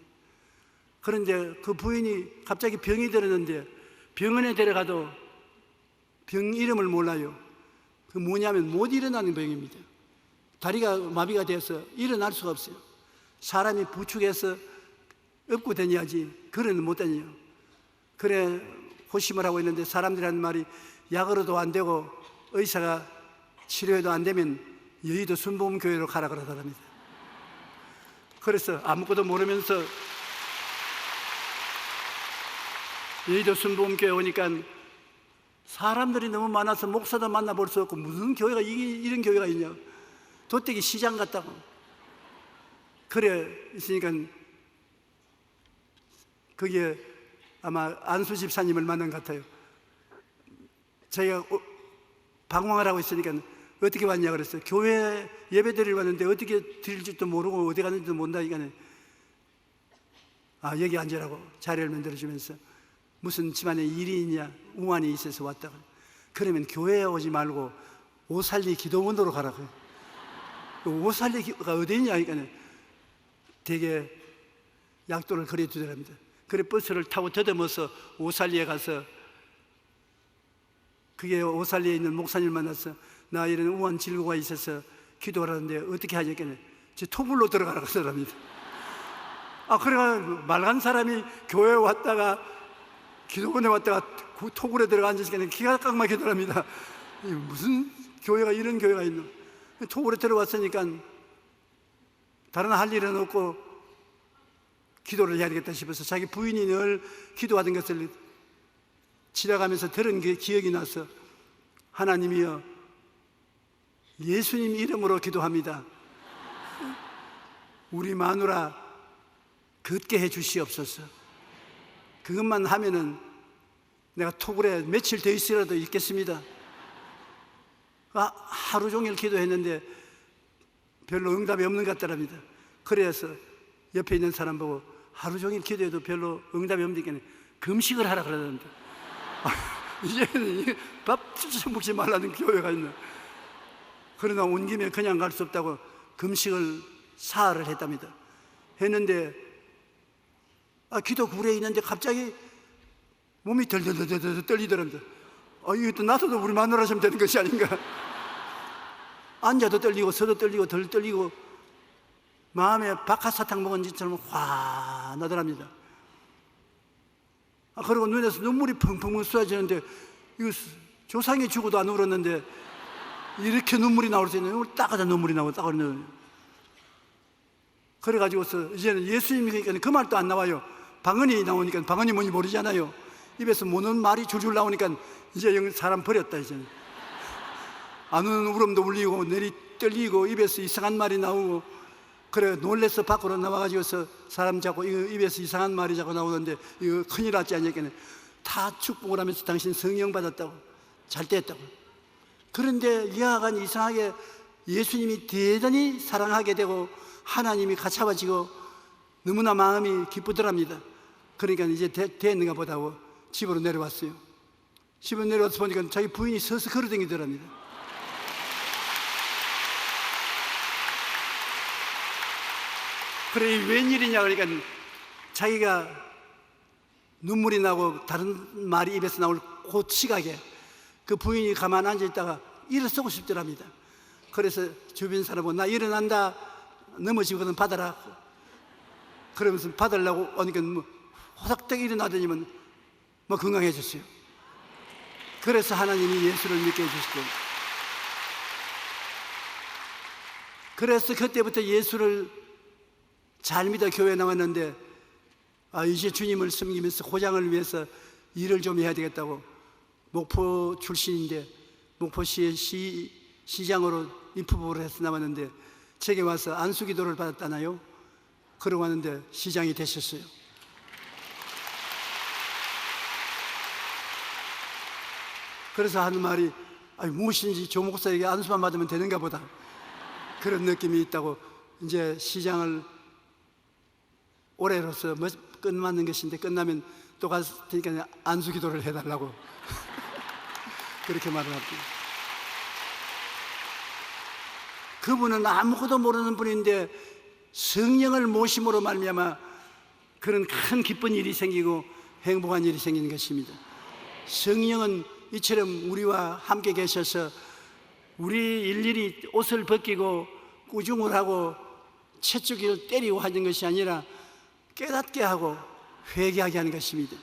[SPEAKER 1] 그런데 그 부인이 갑자기 병이 들었는데 병원에 데려가도 병 이름을 몰라요. 그 뭐냐면 못 일어나는 병입니다. 다리가 마비가 되어서 일어날 수가 없어요. 사람이 부축해서 업고 다녀야지 걸어는 못 다녀요. 그래 호심을 하고 있는데 사람들이 하는 말이 약으로도 안 되고 의사가 치료해도 안 되면 여의도 순복음교회로 가라 그러더랍니다. 그래서 아무것도 모르면서 여의도 순복음교회 오니까 사람들이 너무 많아서 목사도 만나볼 수 없고 무슨 교회가 이런 교회가 있냐. 도떼기 시장 같다고. 그래 있으니까 거기에 아마 안수 집사님을 만난 것 같아요. 자기가 방황을 하고 있으니까 어떻게 왔냐 그랬어요. 교회 예배 드리러 왔는데 어떻게 드릴지도 모르고 어디 갔는지도 모른다니까 여기 앉으라고 자리를 만들어주면서 무슨 집안에 일이 있냐 우환이 있어서 왔다고. 그러면 교회에 오지 말고 오살리 기도원으로 가라고. 오살리가 어디 있냐 하니까 되게 약도를 거리에 두더랍니다. 그래 버스를 타고 더듬어서 오살리에 가서 그게 오살리에 있는 목사님을 만나서 나 이런 우한 질고가 있어서 기도하라는데 어떻게 하냐니까 저 토굴로 들어가라고 하더랍니다. 그래가 말간 사람이 교회에 왔다가 기도원에 왔다가 그 토굴에 들어가 앉으니까 기가 꽉 막히더랍니다. 무슨 교회가 이런 교회가 있노. 토굴에 들어왔으니까 다른 할 일은 없고 기도를 해야 되겠다 싶어서 자기 부인이 늘 기도하던 것을 지나가면서 들은 게 기억이 나서 하나님이여 예수님 이름으로 기도합니다. 우리 마누라 걷게 해 주시옵소서. 그것만 하면은 내가 토굴에 며칠 더 있으라도 있겠습니다. 하루 종일 기도했는데 별로 응답이 없는 것 같더랍니다. 그래서 옆에 있는 사람 보고 하루 종일 기도해도 별로 응답이 없으니까 금식을 하라 그러는데 이제는 밥 주워 먹지 말라는 교회가 있나. 그러나 온 김에 그냥 갈 수 없다고 금식을 사흘을 했답니다. 했는데 기도 굴에 있는데 갑자기 몸이 덜덜덜덜 떨리더랍니다. 이것도 놔둬도 우리 마누라 하시면 되는 것이 아닌가. 앉아도 떨리고 서도 떨리고 덜 떨리고 마음에 박하사탕 먹은 것처럼 화나더랍니다. 그리고 눈에서 눈물이 펑펑 쏟아지는데 이거 조상이 죽어도 안 울었는데 이렇게 눈물이 나올 수 있는, 따가다 눈물이 나오고 따가다 눈물이. 그래가지고서 이제는 예수님이 그러니까 그 말도 안 나와요. 방언이 나오니까, 방언이 뭔지 모르잖아요. 입에서 모는 말이 줄줄 나오니까 이제 사람 버렸다. 이제는 안 우는 울음도 울리고 내리 떨리고 입에서 이상한 말이 나오고, 그래 놀래서 밖으로 나와가지고서 사람 자꾸 입에서 이상한 말이 자꾸 나오는데 이거 큰일 났지 않냐니까 다 축복을 하면서 당신 성령 받았다고, 잘 됐다고. 그런데 이하간 이상하게 예수님이 대단히 사랑하게 되고 하나님이 가차워지고 너무나 마음이 기쁘더랍니다. 그러니까 이제 됐는가 보다고 집으로 내려왔어요. 집으로 내려와서 보니까 자기 부인이 서서 걸어다니더랍니다. 그래 웬일이냐 그러니까 자기가 눈물이 나고 다른 말이 입에서 나올 그 시각에 그 부인이 가만 앉아있다가 일어서고 싶더랍니다. 그래서 주변 사람은 나 일어난다, 넘어지거든 받아라. 그러면서 받으려고 오니까 호닥닥 일어나더니만 건강해졌어요. 그래서 하나님이 예수를 믿게 해주시고, 그래서 그때부터 예수를 잘 믿어 교회에 나왔는데 이제 주님을 섬기면서 고장을 위해서 일을 좀 해야 되겠다고 목포 출신인데 목포시의 시장으로 인프부를 해서 나왔는데 제게 와서 안수기도를 받았다나요? 그러고 왔는데 시장이 되셨어요. 그래서 하는 말이 무엇인지 조 목사에게 안수만 받으면 되는가 보다, 그런 느낌이 있다고. 이제 시장을 올해로서 끝맞는 것인데 끝나면 또 가서 테니까 안수기도를 해달라고 그렇게 말을 합니다. 그분은 아무것도 모르는 분인데 성령을 모심으로 말미암아 그런 큰 기쁜 일이 생기고 행복한 일이 생기는 것입니다. 성령은 이처럼 우리와 함께 계셔서 우리 일일이 옷을 벗기고 꾸중을 하고 채찍을 때리고 하는 것이 아니라 깨닫게 하고 회개하게 하는 것입니다.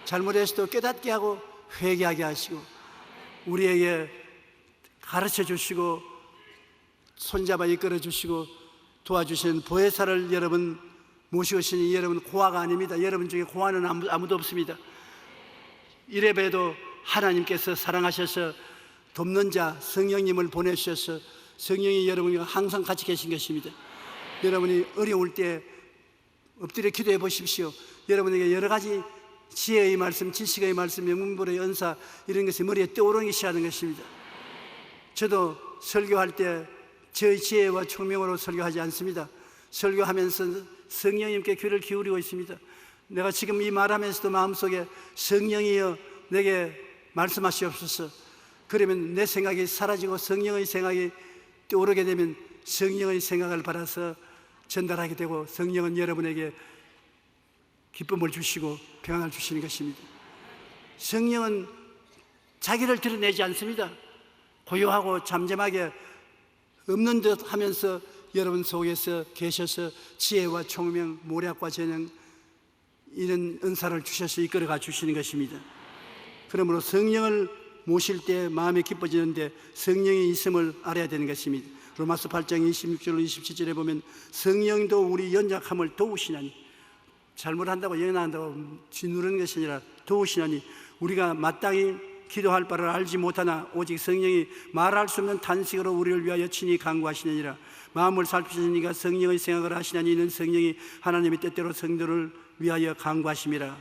[SPEAKER 1] 잘못했어도 깨닫게 하고 회개하게 하시고 우리에게 가르쳐 주시고 손잡아 이끌어 주시고 도와주시는 보혜사를 여러분 모시오시니 여러분 고아가 아닙니다. 여러분 중에 고아는 아무도 없습니다. 이래봬도 하나님께서 사랑하셔서 돕는 자 성령님을 보내주셔서 성령이 여러분과 항상 같이 계신 것입니다. 여러분이 어려울 때 엎드려 기도해 보십시오. 여러분에게 여러 가지 지혜의 말씀, 지식의 말씀, 명문불의 은사 이런 것이 머리에 떠오르기 시작하는 것입니다. 저도 설교할 때 저의 지혜와 총명으로 설교하지 않습니다. 설교하면서 성령님께 귀를 기울이고 있습니다. 내가 지금 이 말하면서도 마음속에 성령이여 내게 말씀하시옵소서. 그러면 내 생각이 사라지고 성령의 생각이 떠오르게 되면 성령의 생각을 받아서 전달하게 되고 성령은 여러분에게 기쁨을 주시고 평안을 주시는 것입니다. 성령은 자기를 드러내지 않습니다. 고요하고 잠잠하게 없는 듯 하면서 여러분 속에서 계셔서 지혜와 총명, 모략과 재능 이런 은사를 주셔서 이끌어가 주시는 것입니다. 그러므로 성령을 모실 때 마음이 기뻐지는데 성령이 있음을 알아야 되는 것입니다. 로마서 8장 26절 27절에 보면 성령도 우리 연약함을 도우시나니, 잘못한다고 연약한다고 짓누르는 것이 아니라 도우시나니 우리가 마땅히 기도할 바를 알지 못하나 오직 성령이 말할 수 없는 탄식으로 우리를 위하여 친히 간구하시느니라. 마음을 살피시니가 성령의 생각을 하시나니 이는 성령이 하나님의 뜻대로 성도를 위하여 간구하심이라.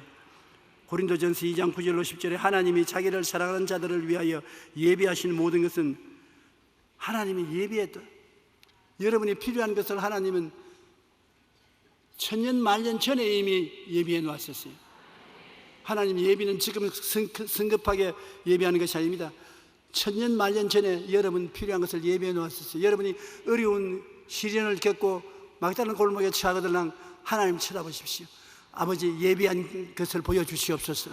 [SPEAKER 1] 고린도전서 2장 9절로 10절에 하나님이 자기를 사랑하는 자들을 위하여 예비하신 모든 것은 하나님이 예비했다. 여러분이 필요한 것을 하나님은 천년 만년 전에 이미 예비해 놓았었어요. 하나님 예비는 지금 성급하게 예비하는 것이 아닙니다. 천년 만년 전에 여러분 필요한 것을 예비해 놓았었어요. 여러분이 어려운 시련을 겪고 막다른 골목에 처하거들랑 하나님 쳐다보십시오. 아버지, 예비한 것을 보여주시옵소서.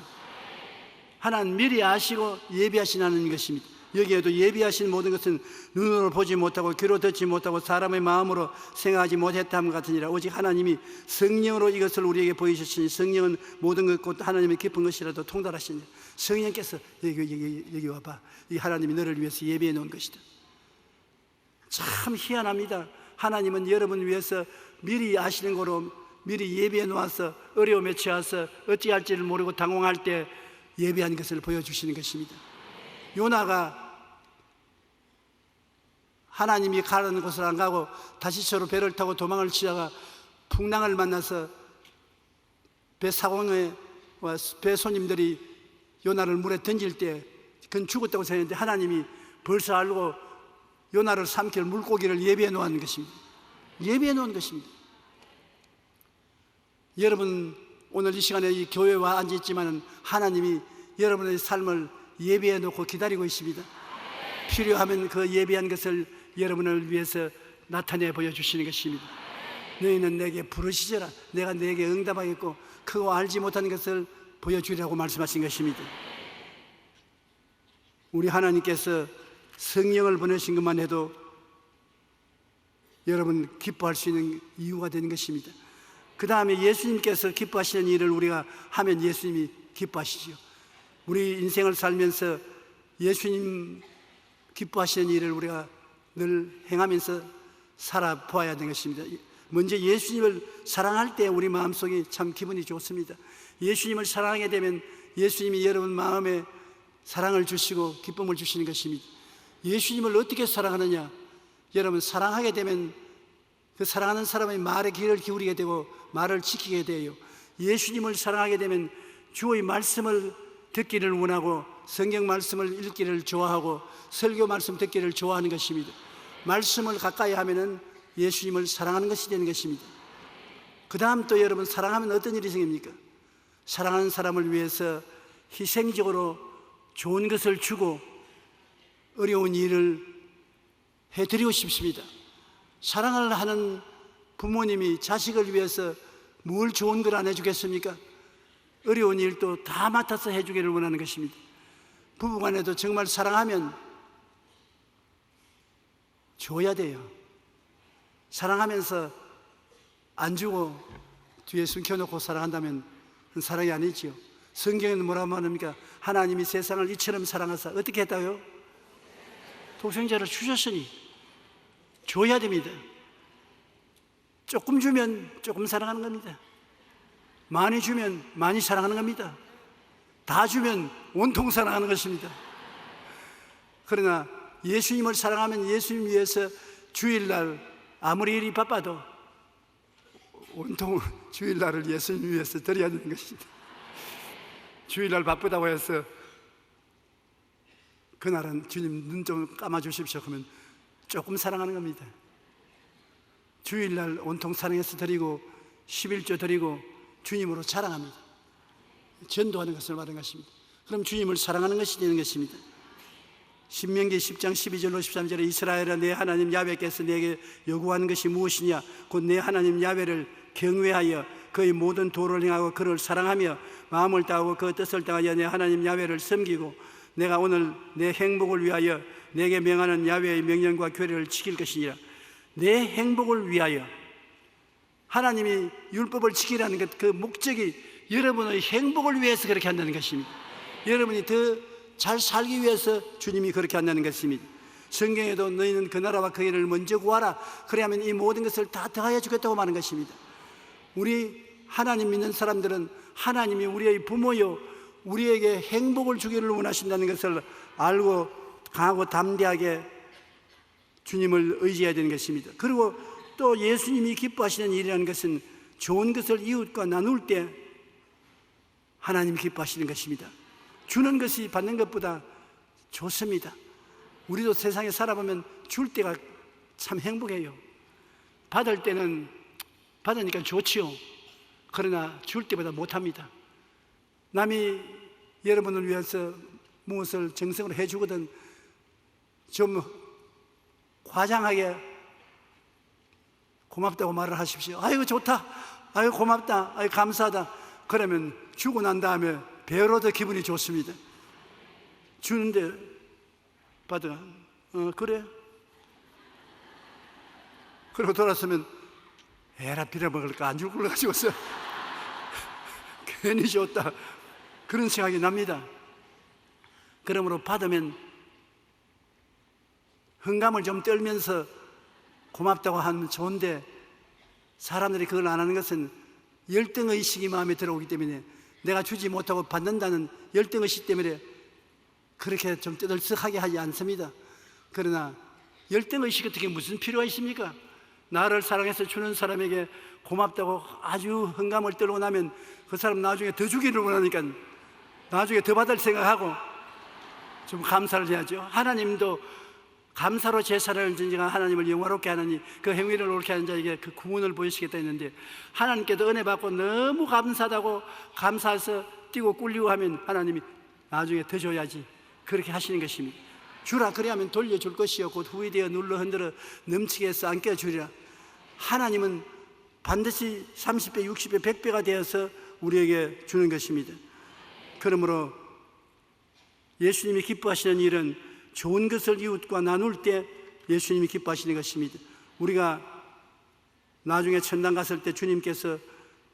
[SPEAKER 1] 하나님 미리 아시고 예비하시는 것입니다. 여기에도 예비하신 모든 것은 눈으로 보지 못하고 귀로 듣지 못하고 사람의 마음으로 생각하지 못했다함 같으니라. 오직 하나님이 성령으로 이것을 우리에게 보이셨으니 성령은 모든 것 곧 하나님의 깊은 것이라도 통달하시니. 성령께서 여기 와봐. 이 하나님이 너를 위해서 예비해 놓은 것이다. 참 희한합니다. 하나님은 여러분을 위해서 미리 아시는 거로 미리 예비해 놓아서 어려움에 처해서 어찌할지를 모르고 당황할 때 예비한 것을 보여주시는 것입니다. 요나가 하나님이 가라는 곳을 안 가고 다시서로 배를 타고 도망을 치다가 풍랑을 만나서 배 사공에 배 손님들이 요나를 물에 던질 때 그건 죽었다고 생각했는데 하나님이 벌써 알고 요나를 삼킬 물고기를 예비해 놓은 것입니다. 예비해 놓은 것입니다. 여러분 오늘 이 시간에 이 교회에 와 앉아있지만 하나님이 여러분의 삶을 예비해 놓고 기다리고 있습니다. 필요하면 그 예비한 것을 여러분을 위해서 나타내 보여주시는 것입니다. 너희는 내게 부르시져라. 내가 내게 응답하겠고 그거 알지 못하는 것을 보여주리라고 말씀하신 것입니다. 우리 하나님께서 성령을 보내신 것만 해도 여러분 기뻐할 수 있는 이유가 되는 것입니다. 그 다음에 예수님께서 기뻐하시는 일을 우리가 하면 예수님이 기뻐하시죠. 우리 인생을 살면서 예수님 기뻐하시는 일을 우리가 늘 행하면서 살아보아야 되는 것입니다. 먼저 예수님을 사랑할 때 우리 마음속이 참 기분이 좋습니다. 예수님을 사랑하게 되면 예수님이 여러분 마음에 사랑을 주시고 기쁨을 주시는 것입니다. 예수님을 어떻게 사랑하느냐? 여러분 사랑하게 되면 그 사랑하는 사람의 말에 귀를 기울이게 되고 말을 지키게 돼요. 예수님을 사랑하게 되면 주의 말씀을 듣기를 원하고 성경 말씀을 읽기를 좋아하고 설교 말씀 듣기를 좋아하는 것입니다. 말씀을 가까이 하면은 예수님을 사랑하는 것이 되는 것입니다. 그 다음 또 여러분 사랑하면 어떤 일이 생깁니까? 사랑하는 사람을 위해서 희생적으로 좋은 것을 주고 어려운 일을 해드리고 싶습니다. 사랑을 하는 부모님이 자식을 위해서 뭘 좋은 걸 안 해주겠습니까? 어려운 일도 다 맡아서 해주기를 원하는 것입니다. 부부간에도 정말 사랑하면 줘야 돼요. 사랑하면서 안 주고 뒤에 숨겨놓고 사랑한다면 그건 사랑이 아니지요. 성경에는 뭐라고 말합니까? 하나님이 세상을 이처럼 사랑하사 어떻게 했다고요? 독생자를 주셨으니 줘야 됩니다. 조금 주면 조금 사랑하는 겁니다. 많이 주면 많이 사랑하는 겁니다. 다 주면 온통 사랑하는 것입니다. 그러나 예수님을 사랑하면 예수님 위해서 주일날 아무리 일이 바빠도 온통 주일날을 예수님 위해서 드려야 되는 것입니다. 주일날 바쁘다고 해서 그날은 주님 눈 좀 감아주십시오 그러면 조금 사랑하는 겁니다. 주일날 온통 사랑해서 드리고 11조 드리고 주님으로 자랑합니다. 전도하는 것을 말하는 것입니다. 그럼 주님을 사랑하는 것이 되는 것입니다. 신명기 10장 12절로 13절에 이스라엘아 내 하나님 야훼께서 내게 요구하는 것이 무엇이냐 곧 내 하나님 야훼를 경외하여 그의 모든 도를 행하고 그를 사랑하며 마음을 다하고 그 뜻을 다하여 내 하나님 야훼를 섬기고 내가 오늘 내 행복을 위하여 내게 명하는 야훼의 명령과 규례를 지킬 것이니라. 내 행복을 위하여 하나님이 율법을 지키라는 것 그 목적이 여러분의 행복을 위해서 그렇게 한다는 것입니다. 여러분이 더 잘 살기 위해서 주님이 그렇게 한다는 것입니다. 성경에도 너희는 그 나라와 그 일을 먼저 구하라 그래야만 이 모든 것을 다 더하여 주겠다고 말하는 것입니다. 우리 하나님 믿는 사람들은 하나님이 우리의 부모요 우리에게 행복을 주기를 원하신다는 것을 알고 강하고 담대하게 주님을 의지해야 되는 것입니다. 그리고 또 예수님이 기뻐하시는 일이라는 것은 좋은 것을 이웃과 나눌 때 하나님 기뻐하시는 것입니다. 주는 것이 받는 것보다 좋습니다. 우리도 세상에 살아보면 줄 때가 참 행복해요. 받을 때는 받으니까 좋지요. 그러나 줄 때보다 못합니다. 남이 여러분을 위해서 무엇을 정성으로 해주거든 좀 과장하게 고맙다고 말을 하십시오. 아이고 좋다. 아유 고맙다, 아유 감사하다. 그러면 주고 난 다음에 배로 더 기분이 좋습니다. 주는데 받아, 그래. 그리고 돌아서면 에라 빌어먹을까 안 줄 걸 가지고서 괜히 줬다, 그런 생각이 납니다. 그러므로 받으면 흥감을 좀 떨면서 고맙다고 하면 좋은데, 사람들이 그걸 안 하는 것은 열등의식이 마음에 들어오기 때문에, 내가 주지 못하고 받는다는 열등의식 때문에 그렇게 좀 떠들썩하게 하지 않습니다. 그러나 열등의식 같은 게 무슨 필요가 있습니까? 나를 사랑해서 주는 사람에게 고맙다고 아주 흥감을 떨고 나면 그 사람 나중에 더 주기를 원하니까 나중에 더 받을 생각하고 좀 감사를 해야죠. 하나님도 감사로 제사를 드리니까 하나님을 영화롭게 하느니 그 행위를 옳게 하는 자에게 그 구원을 보이시겠다 했는데, 하나님께도 은혜 받고 너무 감사하다고 감사해서 뛰고 꿀리고 하면 하나님이 나중에 더 줘야지, 그렇게 하시는 것입니다. 주라 그래야면 돌려줄 것이요 곧 후이 되어 눌러 흔들어 넘치게 해서 안겨 주리라. 하나님은 반드시 30배, 60배, 100배가 되어서 우리에게 주는 것입니다. 그러므로 예수님이 기뻐하시는 일은 좋은 것을 이웃과 나눌 때 예수님이 기뻐하시는 것입니다. 우리가 나중에 천당 갔을 때 주님께서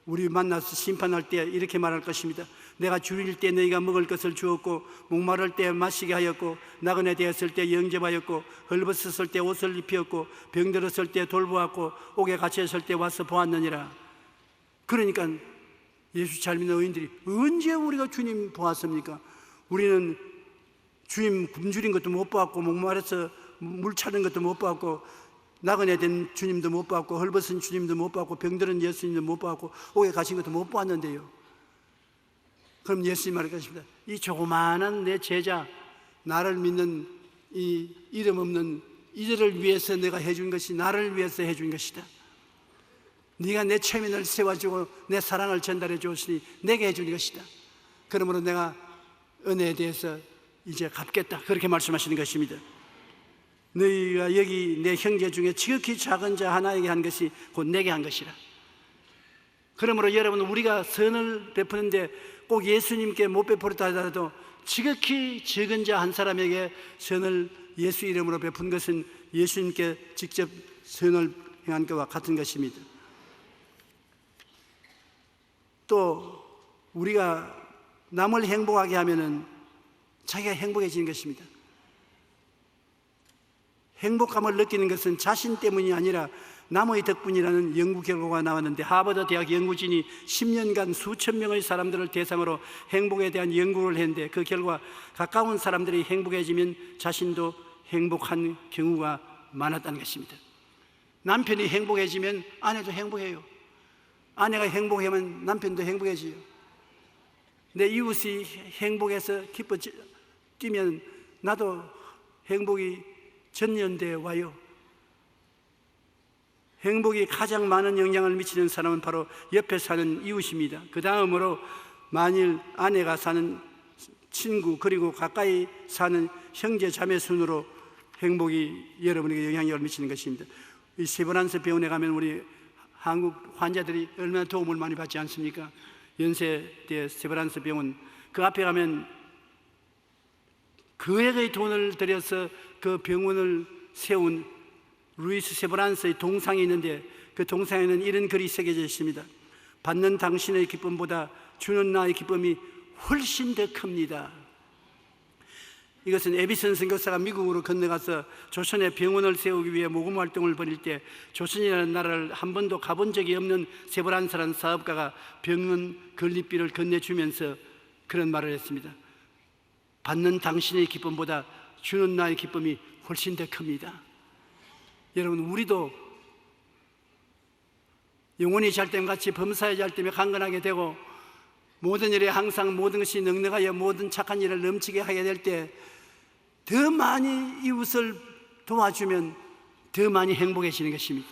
[SPEAKER 1] 우리 만나서 심판할 때 이렇게 말할 것입니다. 내가 줄일 때 너희가 먹을 것을 주었고, 목마를 때 마시게 하였고, 나그네 되었을 때 영접하였고, 헐벗었을 때 옷을 입히었고, 병들었을 때 돌보았고, 옥에 갇혔을 때 와서 보았느니라. 그러니까 예수 잘 믿는 의인들이 언제 우리가 주님 보았습니까? 우리는 주님 굶주린 것도 못 보았고, 목마르서 물 차는 것도 못 보았고, 나그네 된 주님도 못 보았고, 헐벗은 주님도 못 보았고, 병들은 예수님도 못 보았고, 옥에 갇힌 것도 못 보았는데요. 그럼 예수님 말할 것입니다. 이 조그마한 내 제자, 나를 믿는 이 이름 없는 이들을 위해서 내가 해준 것이 나를 위해서 해준 것이다. 네가 내 체면을 세워주고 내 사랑을 전달해 주었으니 내게 해준 것이다. 그러므로 내가 은혜에 대해서 이제 갚겠다, 그렇게 말씀하시는 것입니다. 너희가 여기 내 형제 중에 지극히 작은 자 하나에게 한 것이 곧 내게 한 것이라. 그러므로 여러분, 우리가 선을 베푸는데 꼭 예수님께 못 베풀었다 하더라도 지극히 적은 자 한 사람에게 선을 예수 이름으로 베푼 것은 예수님께 직접 선을 행한 것과 같은 것입니다. 또 우리가 남을 행복하게 하면은 자기가 행복해지는 것입니다. 행복감을 느끼는 것은 자신 때문이 아니라 남의 덕분이라는 연구 결과가 나왔는데, 하버드 대학 연구진이 10년간 수천 명의 사람들을 대상으로 행복에 대한 연구를 했는데, 그 결과 가까운 사람들이 행복해지면 자신도 행복한 경우가 많았다는 것입니다. 남편이 행복해지면 아내도 행복해요. 아내가 행복하면 남편도 행복해져요. 내 이웃이 행복해서 기뻐 뛰면 나도 행복이 전연대에 와요. 행복이 가장 많은 영향을 미치는 사람은 바로 옆에 사는 이웃입니다. 그 다음으로 만일 아내가 사는 친구, 그리고 가까이 사는 형제 자매 순으로 행복이 여러분에게 영향력을 미치는 것입니다. 이 세브란스 병원에 가면 우리 한국 환자들이 얼마나 도움을 많이 받지 않습니까? 연세대 세브란스 병원, 그 앞에 가면 거액의 돈을 들여서 그 병원을 세운 루이스 세브란스의 동상이 있는데, 그 동상에는 이런 글이 새겨져 있습니다. 받는 당신의 기쁨보다 주는 나의 기쁨이 훨씬 더 큽니다. 이것은 에비슨 선교사가 미국으로 건너가서 조선에 병원을 세우기 위해 모금 활동을 벌일 때, 조선이라는 나라를 한 번도 가본 적이 없는 세브란스라는 사업가가 병원 건립비를 건네주면서 그런 말을 했습니다. 받는 당신의 기쁨보다 주는 나의 기쁨이 훨씬 더 큽니다. 여러분, 우리도 영혼이 잘 때면 같이 범사에 잘 때면 강건하게 되고, 모든 일에 항상 모든 것이 넉넉하여 모든 착한 일을 넘치게 하게 될 때 더 많이 이웃을 도와주면 더 많이 행복해지는 것입니다.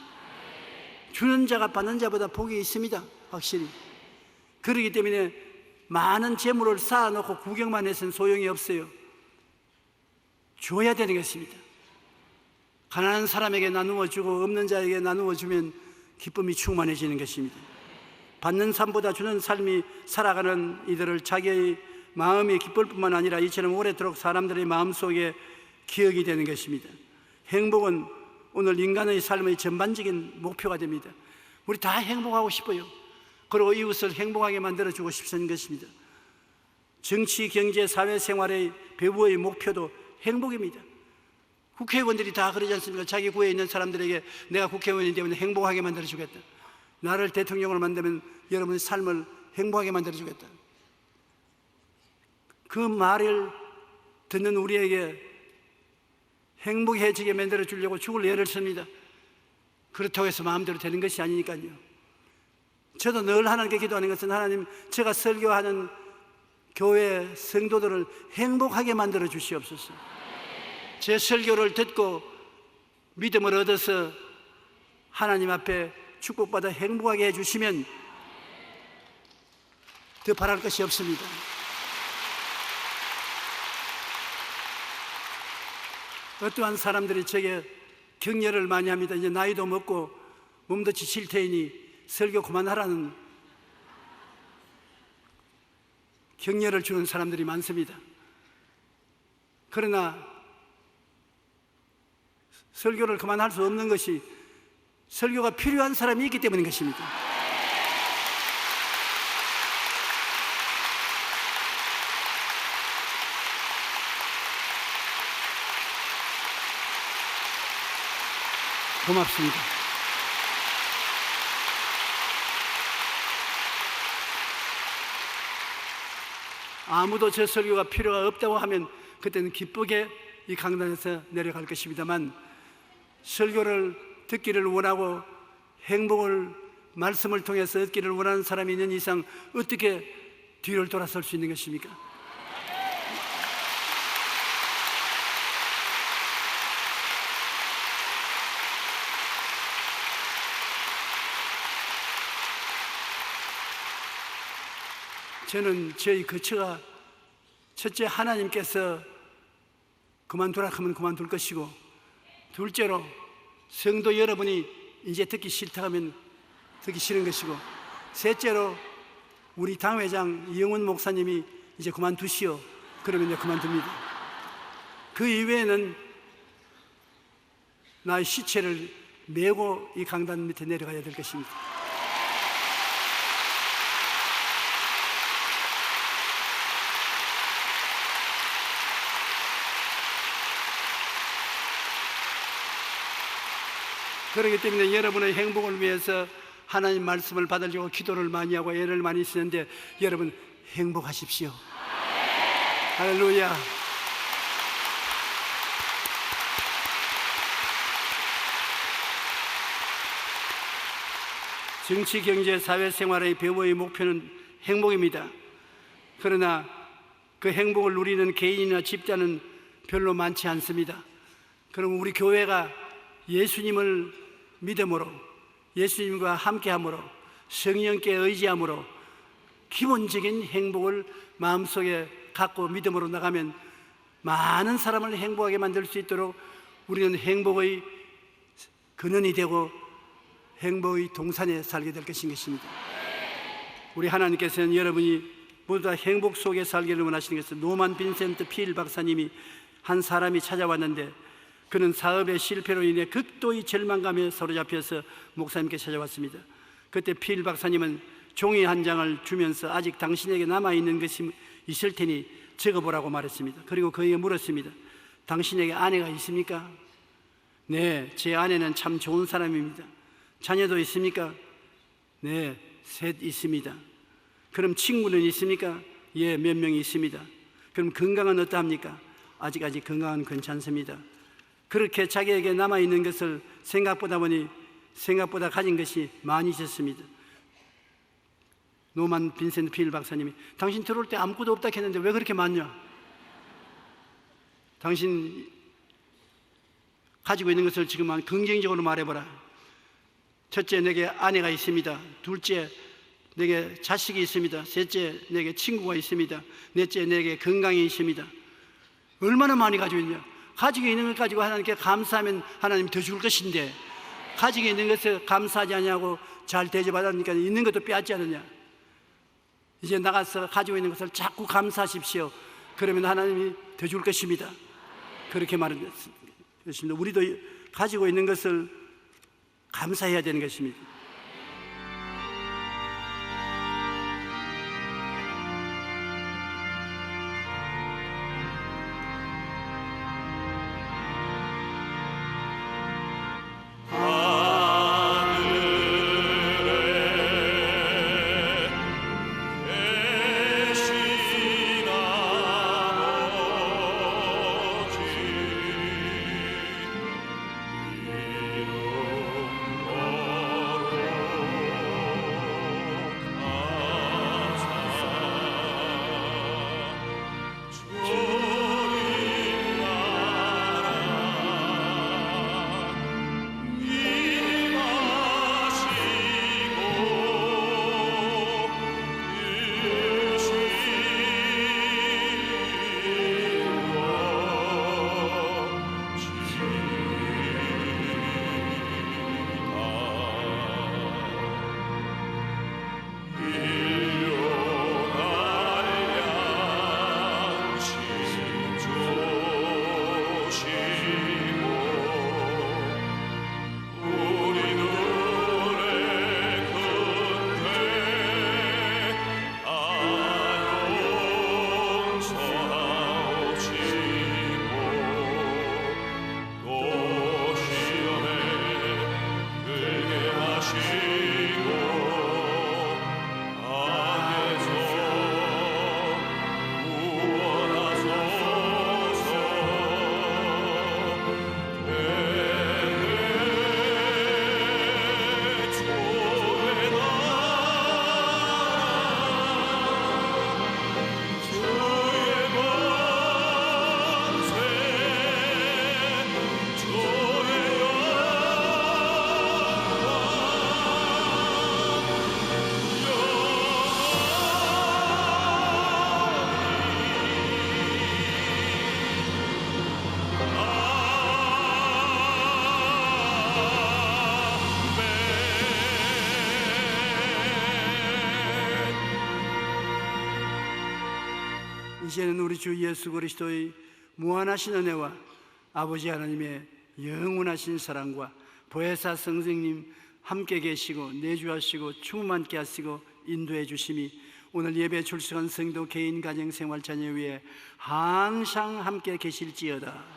[SPEAKER 1] 주는 자가 받는 자보다 복이 있습니다, 확실히. 그렇기 때문에 많은 재물을 쌓아놓고 구경만 해서는 소용이 없어요. 줘야 되는 것입니다. 가난한 사람에게 나누어 주고 없는 자에게 나누어 주면 기쁨이 충만해지는 것입니다. 받는 삶보다 주는 삶이 살아가는 이들을 자기의 마음이 기쁠 뿐만 아니라 이처럼 오래도록 사람들의 마음속에 기억이 되는 것입니다. 행복은 오늘 인간의 삶의 전반적인 목표가 됩니다. 우리 다 행복하고 싶어요. 그리고 이웃을 행복하게 만들어주고 싶은 것입니다. 정치, 경제, 사회생활의 배후의 목표도 행복입니다. 국회의원들이 다 그러지 않습니까? 자기 구에 있는 사람들에게 내가 국회의원이 되면 행복하게 만들어주겠다. 나를 대통령으로 만들면 여러분의 삶을 행복하게 만들어주겠다. 그 말을 듣는 우리에게 행복해지게 만들어주려고 죽을 애를 씁니다. 그렇다고 해서 마음대로 되는 것이 아니니까요. 저도 늘 하나님께 기도하는 것은 하나님, 제가 설교하는 교회 성도들을 행복하게 만들어 주시옵소서. 제 설교를 듣고 믿음을 얻어서 하나님 앞에 축복받아 행복하게 해주시면 더 바랄 것이 없습니다. 어떠한 사람들이 제게 격려를 많이 합니다. 이제 나이도 먹고 몸도 지칠 테이니 설교 그만하라는 격려를 주는 사람들이 많습니다. 그러나 설교를 그만할 수 없는 것이 설교가 필요한 사람이 있기 때문인 것입니다. 고맙습니다. 아무도 제 설교가 필요가 없다고 하면 그때는 기쁘게 이 강단에서 내려갈 것입니다만, 설교를 듣기를 원하고 행복을 말씀을 통해서 얻기를 원하는 사람이 있는 이상 어떻게 뒤를 돌아설 수 있는 것입니까? 저는 저희 거처가 첫째, 하나님께서 그만두라 하면 그만둘 것이고, 둘째로 성도 여러분이 이제 듣기 싫다 하면 듣기 싫은 것이고, 셋째로 우리 당회장 이영훈 목사님이 이제 그만두시오 그러면 이제 그만둡니다. 그 이외에는 나의 시체를 메고 이 강단 밑에 내려가야 될 것입니다. 그렇기 때문에 여러분의 행복을 위해서 하나님 말씀을 받으려고 기도를 많이 하고 애를 많이 쓰는데, 여러분 행복하십시오. 할렐루야. 정치, 경제, 사회생활의 배후의 목표는 행복입니다. 그러나 그 행복을 누리는 개인이나 집단은 별로 많지 않습니다. 그럼 우리 교회가 예수님을 믿음으로, 예수님과 함께함으로, 성령께 의지함으로 기본적인 행복을 마음속에 갖고 믿음으로 나가면 많은 사람을 행복하게 만들 수 있도록 우리는 행복의 근원이 되고 행복의 동산에 살게 될 것입니다. 우리 하나님께서는 여러분이 모두 다 행복 속에 살기를 원하시는 것은, 노만 빈센트 필 박사님이 한 사람이 찾아왔는데, 그는 사업의 실패로 인해 극도의 절망감에 사로잡혀서 목사님께 찾아왔습니다. 그때 필 박사님은 종이 한 장을 주면서 아직 당신에게 남아있는 것이 있을 테니 적어보라고 말했습니다. 그리고 그에게 물었습니다. 당신에게 아내가 있습니까? 네, 제 아내는 참 좋은 사람입니다. 자녀도 있습니까? 네, 셋 있습니다. 그럼 친구는 있습니까? 예, 몇 명이 있습니다. 그럼 건강은 어떠합니까? 아직 건강은 괜찮습니다. 그렇게 자기에게 남아있는 것을 생각보다 가진 것이 많이 있었습니다. 노만 빈센트 필 박사님이, 당신 들어올 때 아무것도 없다 했는데 왜 그렇게 많냐? 당신 가지고 있는 것을 지금 긍정적으로 말해보라. 첫째, 내게 아내가 있습니다. 둘째, 내게 자식이 있습니다. 셋째, 내게 친구가 있습니다. 넷째, 내게 건강이 있습니다. 얼마나 많이 가지고 있냐? 가지고 있는 것 가지고 하나님께 감사하면 하나님 더 줄 것인데, 가지고 있는 것을 감사하지 않냐고 잘 대접받으니까 있는 것도 빼앗지 않느냐. 이제 나가서 가지고 있는 것을 자꾸 감사하십시오. 그러면 하나님이 더 줄 것입니다. 그렇게 말했습니다. 우리도 가지고 있는 것을 감사해야 되는 것입니다. 이제는 우리 주 예수 그리스도의 무한하신 은혜와 아버지 하나님의 영원하신 사랑과 보혜사 성령님 함께 계시고 내주하시고 충만케 하시고 인도해 주심이 오늘 예배 출석한 성도 개인 가정 생활 자녀 위에 항상 함께 계실지어다.